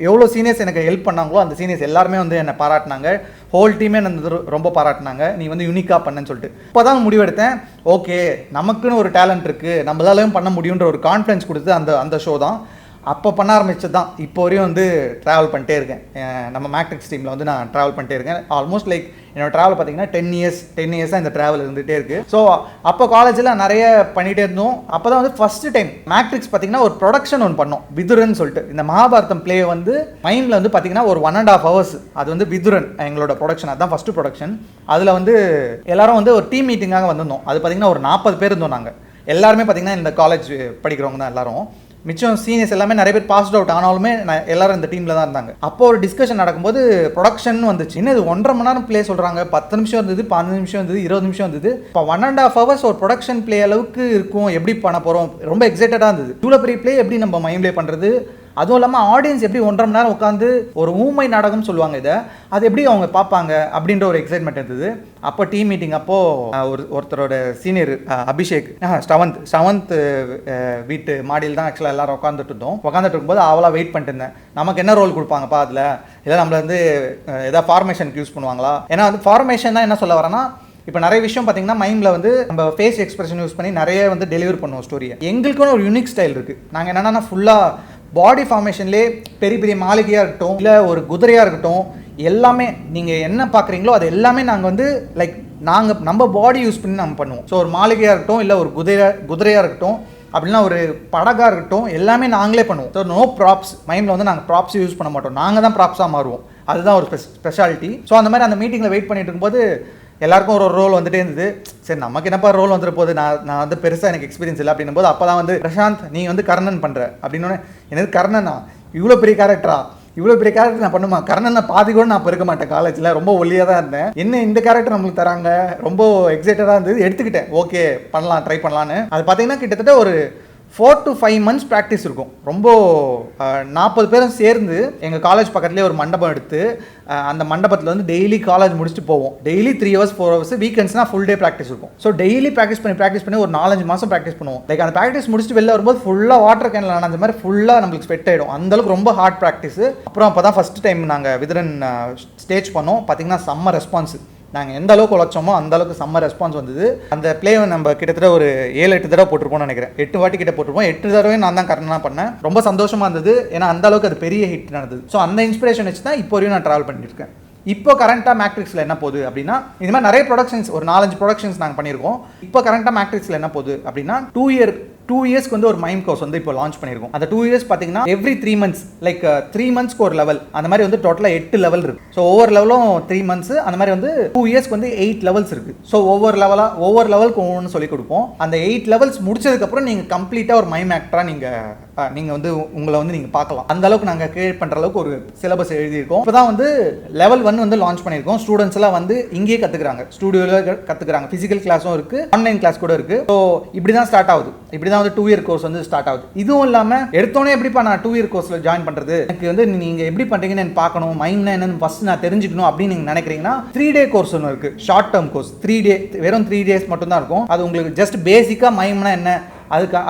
எவ்வளோ சீனியர்ஸ் எனக்கு ஹெல்ப் பண்ணாங்களோ அந்த சீனியர்ஸ் எல்லாருமே வந்து என்னை பாராட்டினாங்க. ஹோல் டீமே வந்து ரொம்ப பாராட்டினாங்க, நீ வந்து யூனிக்காக பண்ணேன்னு சொல்லிட்டு. இப்போ தான் முடிவெடுத்தேன், ஓகே நமக்குன்னு ஒரு டேலண்ட் இருக்குது, நம்மளாலையும் பண்ண முடியுன்ற ஒரு கான்ஃபிடன்ஸ் கொடுத்து அந்த ஷோ தான் அப்போ பண்ண ஆரம்பிச்சது தான். இப்போ வரையும் வந்து ட்ராவல் பண்ணிட்டே இருக்கேன். நம்ம மேட்ரிக்ஸ் டீமில் வந்து நான் ட்ராவல் பண்ணிட்டே இருக்கேன். ஆல்மோஸ்ட் லைக் என்னோட ட்ராவல் பார்த்தீங்கன்னா 10 இயர்ஸாக இந்த ட்ராவல் இருந்துகிட்டே இருக்குது. ஸோ அப்போ காலேஜில் நிறைய பண்ணிகிட்டே இருந்தோம். அப்போ தான் வந்து ஃபஸ்ட்டு டைம் மேட்ரிக்ஸ் பார்த்தீங்கன்னா ஒரு ப்ரொடக்ஷன் ஒன்று பண்ணோம், விதுரன் சொல்லிட்டு. இந்த மகாபாரதம் பிளே வந்து மைமில் வந்து பார்த்தீங்கன்னா ஒரு 1.5 hours அது வந்து விதுரன் எங்களோட ப்ரொடக்ஷன். அதுதான் ஃபஸ்ட்டு ப்ரொடக்ஷன். அதில் வந்து எல்லாரும் வந்து ஒரு டீம் மீட்டிங்காக வந்திருந்தோம். அது பார்த்தீங்கன்னா ஒரு 40 பேர் இருந்தோம். நாங்கள் எல்லாருமே பார்த்தீங்கன்னா இந்த காலேஜ் படிக்கிறவங்க தான் எல்லாரும். மிச்சம் சீனியர்ஸ் எல்லாமே நிறைய பேர் பாஸ்ட் அவுட் ஆனாலுமே எல்லாரும் இந்த டீமில் தான் இருந்தாங்க. அப்போ ஒரு டிஸ்கஷன் நடக்கும்போது ப்ரொடக்ஷன் வந்துச்சு. இன்னும் இது 1.5 மணி நேரம் பிளே சொல்கிறாங்க, 10 நிமிஷம் இருந்தது, 15 நிமிஷம் இருந்தது, 20 நிமிஷம் இருந்தது. இப்போ 1.5 hours ஒரு ப்ரொடக்ஷன் பிளே அளவுக்கு இருக்கும், எப்படி பண்ண போகிறோம், ரொம்ப எக்ஸைட்டடாக இருந்தது. இவ்வளோ பெரிய பிளே எப்படி நம்ம மைண்ட் பிளே பண்ணுறது, அதுவும் இல்லாமல் ஆடியன்ஸ் எப்படி 1.5 மணி நேரம் உட்காந்து ஒரு ஊமை நாடகம்னு சொல்லுவாங்க இதை, அது எப்படி அவங்க பார்ப்பாங்க அப்படின்ற ஒரு எக்ஸைட்மெண்ட் இருந்தது. அப்போ டீம் மீட்டிங் அப்போது ஒருத்தரோட சீனியர் அபிஷேக் ஸ்ரவந்த் வீட்டு மாடியில் தான் ஆக்சுவலாக எல்லாரும் உட்காந்துட்டு இருக்கும்போது அவளாக வெயிட் பண்ணிட்டு இருந்தேன், நமக்கு என்ன ரோல் கொடுப்பாங்கப்பா அதில், இல்லை நம்மளை வந்து எதாவது ஃபார்மேஷனுக்கு யூஸ் பண்ணுவாங்களா. ஏன்னா வந்து ஃபார்மேஷன் தான் என்ன சொல்ல வரேன்னா, இப்போ நிறைய விஷயம் பார்த்தீங்கன்னா மைண்டில் வந்து நம்ம ஃபேஸ் எக்ஸ்பிரஷன் யூஸ் பண்ணி நிறைய வந்து டெலிவரி பண்ணுவோம் ஸ்டோரியை. எங்களுக்குன்னு ஒரு யூனிக் ஸ்டைல் இருக்குது. நாங்கள் என்னென்னா ஃபுல்லாக பாடி ஃபார்மேஷன்லேயே பெரிய பெரிய மாளிகையாக இருக்கட்டும், இல்லை ஒரு குதிரையாக இருக்கட்டும், எல்லாமே நீங்கள் என்ன பார்க்குறீங்களோ அது எல்லாமே நாங்கள் வந்து லைக் நம்ம பாடி யூஸ் பண்ணி நம்ம பண்ணுவோம். ஸோ ஒரு மாளிகையாக இருக்கட்டும், இல்லை ஒரு குதிரையாக இருக்கட்டும், அப்படின்னா ஒரு படகாக இருக்கட்டும், எல்லாமே நாங்களே பண்ணுவோம். So no props. மைண்டில் வந்து நாங்கள் ப்ராப்ஸ் யூஸ் பண்ண மாட்டோம், நாங்கள் தான் ப்ராப்ஸாக மாறுவோம். அதுதான் ஒரு ஸ்பெஷாலிட்டி. ஸோ அந்த மாதிரி அந்த மீட்டிங்கில் வெயிட் பண்ணிட்டு இருக்கும்போது எல்லாருக்கும் ஒரு ரோல் வந்துட்டே இருந்தது. சரி நமக்கு என்னப்பா ரோல் வந்துட்டு போகுது, நான் வந்து பெருசாக எனக்கு எக்ஸ்பீரியன்ஸ் இல்லை அப்படின்னும் போது அப்போ தான் வந்து பிரசாந்த் நீ வந்து கர்ணன் பண்ணுற அப்படின்னு. என்னது கர்ணனா, இவ்வளோ பெரிய கேரக்டரா, இவ்வளோ பெரிய கேரக்டர் நான் பண்ணுமா, கர்ணனை பாதி கூட நான் இருக்க மாட்டேன் காலேஜில், ரொம்ப ஒல்லியாக தான் இருந்தேன். என்ன இந்த கேரக்டர் நம்மளுக்கு தராங்க, ரொம்ப எக்ஸைட்டடாக இருந்தது, எடுத்துக்கிட்டேன். ஓகே பண்ணலாம், ட்ரை பண்ணலான்னு. அது பார்த்தீங்கன்னா கிட்டத்தட்ட ஒரு 4 to 5 months ப்ராக்டிஸ் இருக்கும். ரொம்ப 40 பேரும் சேர்ந்து எங்கள் காலேஜ் பக்கத்துலேயே ஒரு மண்டபம் எடுத்து அந்த மண்டபத்தில் வந்து டெய்லி காலேஜ் முடிச்சுட்டு போவோம். டெய்லி 3 hours 4 hours, வீக்கெண்ட்ஸ்னால் ஃபுல் டே ப்ராக்டிஸ் இருக்கும். ஸோ டெய்லி ப்ராக்டிஸ் பண்ணி ஒரு 4-5 மாதம் ப்ராக்டிஸ் பண்ணுவோம். லைக் அந்த ப்ராக்டிஸ் முடிச்சுட்டு வெளில வரும்போது ஃபுல்லாக வாட்டர் கேனில் நனைஞ்ச மாதிரி ஃபுல்லாக நம்மளுக்கு ஸ்வெட் ஆகிடும். அந்தளவுக்கு ரொம்ப ஹார்ட் ப்ராக்டிஸ். அப்புறம் அப்போ தான் ஃபஸ்ட் டைம் நாங்கள் விதரன் ஸ்டேஜ் பண்ணோம். பார்த்தீங்கன்னா செம்ம ரெஸ்பான்ஸ். நாங்கள் எந்த அளவுக்கு உழைச்சோமோ அந்த அளவுக்கு செம்ம ரெஸ்பான்ஸ் வந்தது. அந்த பிளேவை நம்ம கிட்டத்தட்ட ஒரு 7-8 தடவை போட்டிருப்போம்னு நினைக்கிறேன். 8 வாட்டி கிட்ட போட்டிருப்போம். 8 தடவை நான் தான் கரெக்டாக பண்ணேன். ரொம்ப சந்தோஷமாக இருந்தது, ஏன்னா அந்த அளவுக்கு அது பெரிய ஹிட் நடந்தது. ஸோ அந்த இன்ஸ்பிரேஷன் வச்சு தான் இப்போ வரையும் நான் ட்ராவல் பண்ணியிருக்கேன். இப்போ கரண்ட்டாக மேட்ரிக்ஸில் என்ன போகுது அப்படின்னா, இந்த மாதிரி நிறைய ப்ரொடக்ஷன்ஸ், ஒரு 4-5 ப்ரொடக்ஷன்ஸ் நாங்கள் பண்ணியிருக்கோம். இப்போ கரண்ட்டாக மேட்ரிக்ஸில் என்ன போகுது அப்படின்னா, 2 இயர்ஸ்க்கு வந்து ஒரு மைம் கோர்ஸ் வந்து இப்போ லான்ச் பண்ணியிருக்கோம். அந்த 2 இயர்ஸ் பார்த்தீங்கன்னா எவ்ரி 3 months, லைக் 3 monthsக்கு ஒரு லெவல், அந்த மாதிரி வந்து டோட்டலாக 8 லெவல் இருக்கு. ஸோ ஒவ்வொரு லெவலும் 3 months, அந்த மாதிரி வந்து 2 இயர்ஸ்க்கு வந்து 8 லெவல்ஸ் இருக்கு. ஸோ ஒவ்வொரு லெவலுக்கு ஒவ்வொன்று சொல்லிக் கொடுப்போம். அந்த 8 லெவல்ஸ் முடிச்சதுக்கப்புறம் நீங்கள் கம்ப்ளீட்டாக ஒரு மைம் ஆக்டராக நீங்கள் வந்து உங்களை வந்து நீங்கள் பார்க்கலாம். அந்த அளவுக்கு நாங்கள் கிரியேட் பண்ணுற அளவுக்கு ஒரு சிலபஸ் எழுதியிருக்கோம். இப்போ தான் வந்து லெவல் 1 வந்து லான்ச் பண்ணியிருக்கோம். ஸ்டூடெண்ட்ஸ் எல்லாம் வந்து இங்கேயே கற்றுக்குறாங்க, ஸ்டூடியோவில் கற்றுக்குறாங்க. ஃபிசிக்கல் கிளாஸும் இருக்குது, ஆன்லைன் கிளாஸ் கூட இருக்குது. ஸோ இப்படி தான் ஸ்டார்ட் ஆகுது. இப்படி தான் வந்து 2 year கோர்ஸ் வந்து ஸ்டார்ட் ஆகுது. இதுவும் இல்லாமல் எடுத்தோன்னே எப்படிப்பா நான் 2 year கோர்ஸில் ஜாயின் பண்ணுறது, எனக்கு வந்து நீங்கள் எப்படி பண்ணுறீங்கன்னு எனக்கு பார்க்கணும், மைம்னா என்னன்னு ஃபஸ்ட் நான் தெரிஞ்சுக்கணும் அப்படின்னு நீங்கள் நினைக்கிறீங்கன்னா 3 day கோர்ஸ் ஒன்று இருக்குது. ஷார்ட் டேர்ம் கோர்ஸ், 3 day, வெறும் 3 days மட்டும்தான் இருக்கும். அது உங்களுக்கு ஜஸ்ட் பேசிக்காக மைம்னா என்ன,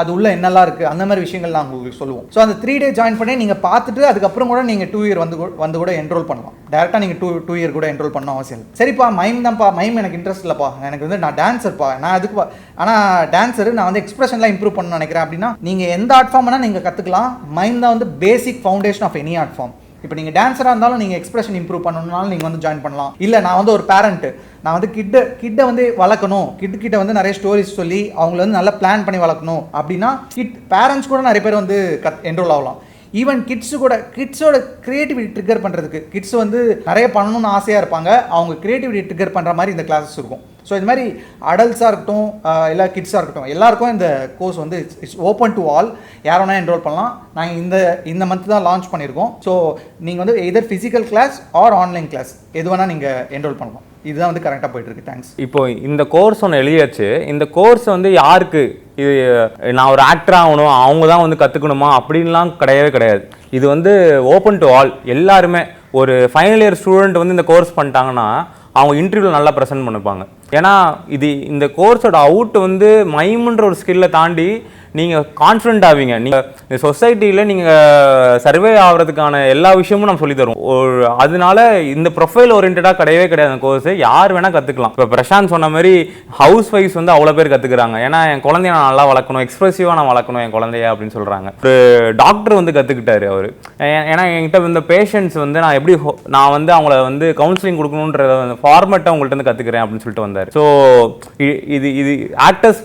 அது உள்ள என்னெல்லாம் இருக்குது, அந்த மாதிரி விஷயங்கள் நான் உங்களுக்கு சொல்லுவோம். ஸோ அந்த 3 day ஜாயின் பண்ணி நீங்கள் பார்த்துட்டு அதுக்கப்புறம் கூட நீங்கள் 2 year வந்து கூட என்ரோல் பண்ணலாம். டேரெக்டாக நீங்கள் 2 year கூட என்ரோல் பண்ண அவசியம் இல்லை. சரிப்பா மைம் தான்ப்பா, மைம் எனக்கு இன்ட்ரெஸ்ட் இல்லைப்பா, எனக்கு வந்து நான் டான்ஸர்ப்பா, நான் அதுக்கு ஆனால் டான்ஸரு நான் வந்து எக்ஸ்பிரஷன்லாம் இம்ப்ரூவ் பண்ணணும்னு நினைக்கிறேன் அப்படின்னா, நீங்கள் எந்த ஆர்ட் ஃபார்ம்னா நீங்கள் கற்றுக்கலாம். மைம் தான் வந்து basic foundation of any art form. இப்போ நீங்கள் டான்ஸராக இருந்தாலும் நீங்கள் எக்ஸ்பிரஷன் இம்ப்ரூவ் பண்ணணும்னாலும் நீங்கள் வந்து ஜாயின் பண்ணலாம். இல்லை நான் வந்து ஒரு பேரண்ட்டு, நான் வந்து கிட்டை வந்து வளர்க்கணும், கிட்ட வந்து நிறைய ஸ்டோரிஸ் சொல்லி அவங்கள வந்து நல்லா பிளான் பண்ணி வளர்க்கணும் அப்படின்னா பேரண்ட்ஸ் கூட நிறைய பேர் வந்து என்ரோல் ஆகலாம். ஈவன் கிட்ஸோட கிரியேட்டிவிட்டி ட்ரிகர் பண்ணுறதுக்கு, கிட்ஸ் வந்து நிறைய பண்ணணும்னு ஆசையாக இருப்பாங்க, அவங்க கிரியேட்டிவிட்டி ட்ரிகர் பண்ணுற மாதிரி இந்த கிளாஸஸ் இருக்கும். ஸோ இது மாதிரி அடல்ட்ஸாக இருக்கட்டும், இல்லை கிட்ஸாக இருக்கட்டும், எல்லாருக்கும் இந்த கோர்ஸ் வந்து இட்ஸ் ஓப்பன் டு ஆல். யார் வேணால் என்ரோல் பண்ணலாம். நாங்கள் இந்த மந்த் தான் லான்ச் பண்ணியிருக்கோம். ஸோ நீங்கள் வந்து either physical class or online class எது வேணால் நீங்கள் என்ரோல் பண்ணலாம். இதுதான் வந்து கரெக்டாக போயிட்டுருக்கு. தேங்க்ஸ். இப்போ இந்த கோர்ஸ் ஒன்று எழுதியாச்சு. இந்த கோர்ஸ் வந்து யாருக்கு, இது நான் ஒரு ஆக்டர் ஆகணும், அவங்க தான் வந்து கற்றுக்கணுமா அப்படின்லாம் கிடையவே கிடையாது. இது வந்து ஓப்பன் டு ஆல். எல்லாருமே ஒரு ஃபைனல் இயர் ஸ்டூடெண்ட் வந்து இந்த கோர்ஸ் பண்ணிட்டாங்கன்னா அவங்க இன்டர்வியூவில் நல்லா ப்ரெசென்ட் பண்ணிப்பாங்க. ஏன்னா இந்த கோர்ஸோட அவுட் வந்து மைம்ன்ற ஒரு ஸ்கில்லை தாண்டி நீங்கள் கான்ஃபிடென்ட் ஆவீங்க. நீங்கள் இந்த சொசைட்டியில் நீங்கள் சர்வே ஆகிறதுக்கான எல்லா விஷயமும் நம்ம சொல்லி தருவோம். அதனால இந்த ப்ரொஃபைல் ஓரியன்டாக கிடையவே கிடையாது. அந்த கோர்ஸ் யார் வேணால் கற்றுக்கலாம். இப்போ பிரசாந்த் சொன்ன மாதிரி ஹவுஸ் ஒய்ஃப்ஸ் வந்து அவ்வளோ பேர் கற்றுக்குறாங்க. ஏன்னா என் குழந்தைய நான் நல்லா வளர்க்கணும், எக்ஸ்ப்ரெசிவாக நான் வளர்க்கணும் என் குழந்தைய அப்படின்னு சொல்கிறாங்க. ஒரு டாக்டர் வந்து கற்றுக்கிட்டாரு அவர். ஏன்னா என்கிட்ட இந்த பேஷண்ட்ஸ் வந்து நான் வந்து அவங்கள வந்து கவுன்சிலிங் கொடுக்கணுன்ற ஃபார்மேட்டை உங்கள்கிட்ட வந்து கற்றுக்கிறேன் அப்படின்னு சொல்லிட்டு வந்தார். ஸோ இது ஆக்டர்ஸ்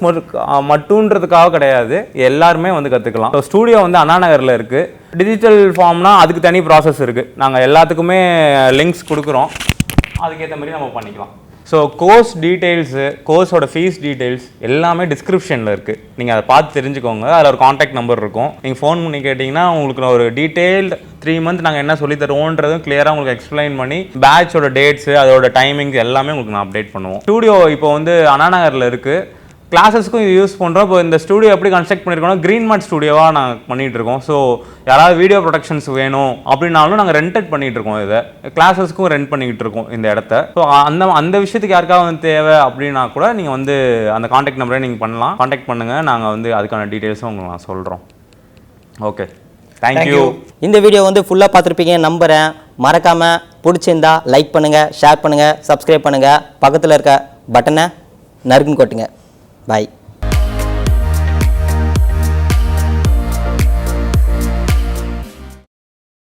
மட்டுன்றதுக்காக கிடையாது, எல்லாருமே வந்து கற்றுக்கலாம். ஸோ ஸ்டூடியோ வந்து அண்ணா நகரில் இருக்குது. டிஜிட்டல் ஃபார்ம்னா அதுக்கு தனி ப்ராசஸ் இருக்குது. நாங்கள் எல்லாத்துக்குமே லிங்க்ஸ் கொடுக்குறோம், அதுக்கேற்ற மாதிரி நம்ம பண்ணிக்கலாம். ஸோ கோர்ஸ் டீட்டெயில்ஸு, கோர்ஸோட ஃபீஸ் டீட்டெயில்ஸ் எல்லாமே டிஸ்கிரிப்ஷனில் இருக்குது. நீங்கள் அதை பார்த்து தெரிஞ்சுக்கோங்க. அதில் ஒரு காண்டாக்ட் நம்பர் இருக்கும். நீங்கள் ஃபோன் பண்ணி கேட்டிங்கன்னா உங்களுக்கு ஒரு டீட்டெயில்டு 3 months நாங்கள் என்ன சொல்லி தருவோன்றதும் கிளியராக உங்களுக்கு எக்ஸ்பிளைன் பண்ணி பேட்சோட டேட்ஸு, அதோட டைமிங்ஸ் எல்லாமே உங்களுக்கு நான் அப்டேட் பண்ணுவோம். ஸ்டூடியோ இப்போ வந்து அண்ணா நகரில் இருக்குது. கிளாஸஸ்க்கும் இது யூஸ் பண்ணுறோம். இப்போ இந்த ஸ்டூடியோ எப்படி கன்ஸ்ட்ரக்ட் பண்ணியிருக்கோம், க்ரீன் மார்ட் ஸ்டூடியோவாக நாங்கள் பண்ணிகிட்டு இருக்கோம். ஸோ யாராவது வீடியோ ப்ரொடக்ஷன்ஸ் வேணும் அப்படின்னாலும் நாங்கள் ரெண்டட் பண்ணிகிட்டு இருக்கோம். இதை கிளாஸஸ்க்கும் ரெண்ட் பண்ணிக்கிட்டு இருக்கோம் இந்த இடத்த. ஸோ அந்த விஷயத்துக்கு யாருக்காவது வந்து தேவை அப்படின்னா கூட நீங்கள் வந்து அந்த காண்டாக்ட் நம்பரை நீங்கள் பண்ணலாம். காண்டாக்ட் பண்ணுங்கள், நாங்கள் வந்து அதுக்கான டீட்டெயில்ஸும் உங்களுக்கு நான் சொல்கிறோம். Okay, thank you. இந்த வீடியோ வந்து ஃபுல்லாக பார்த்துருப்பீங்க நம்புகிறேன். மறக்காமல் பிடிச்சிருந்தா லைக் பண்ணுங்கள், ஷேர் பண்ணுங்கள், சப்ஸ்கிரைப் பண்ணுங்கள், பக்கத்தில் இருக்க பட்டனை நறுக்குன்னு கொட்டுங்க. Bye.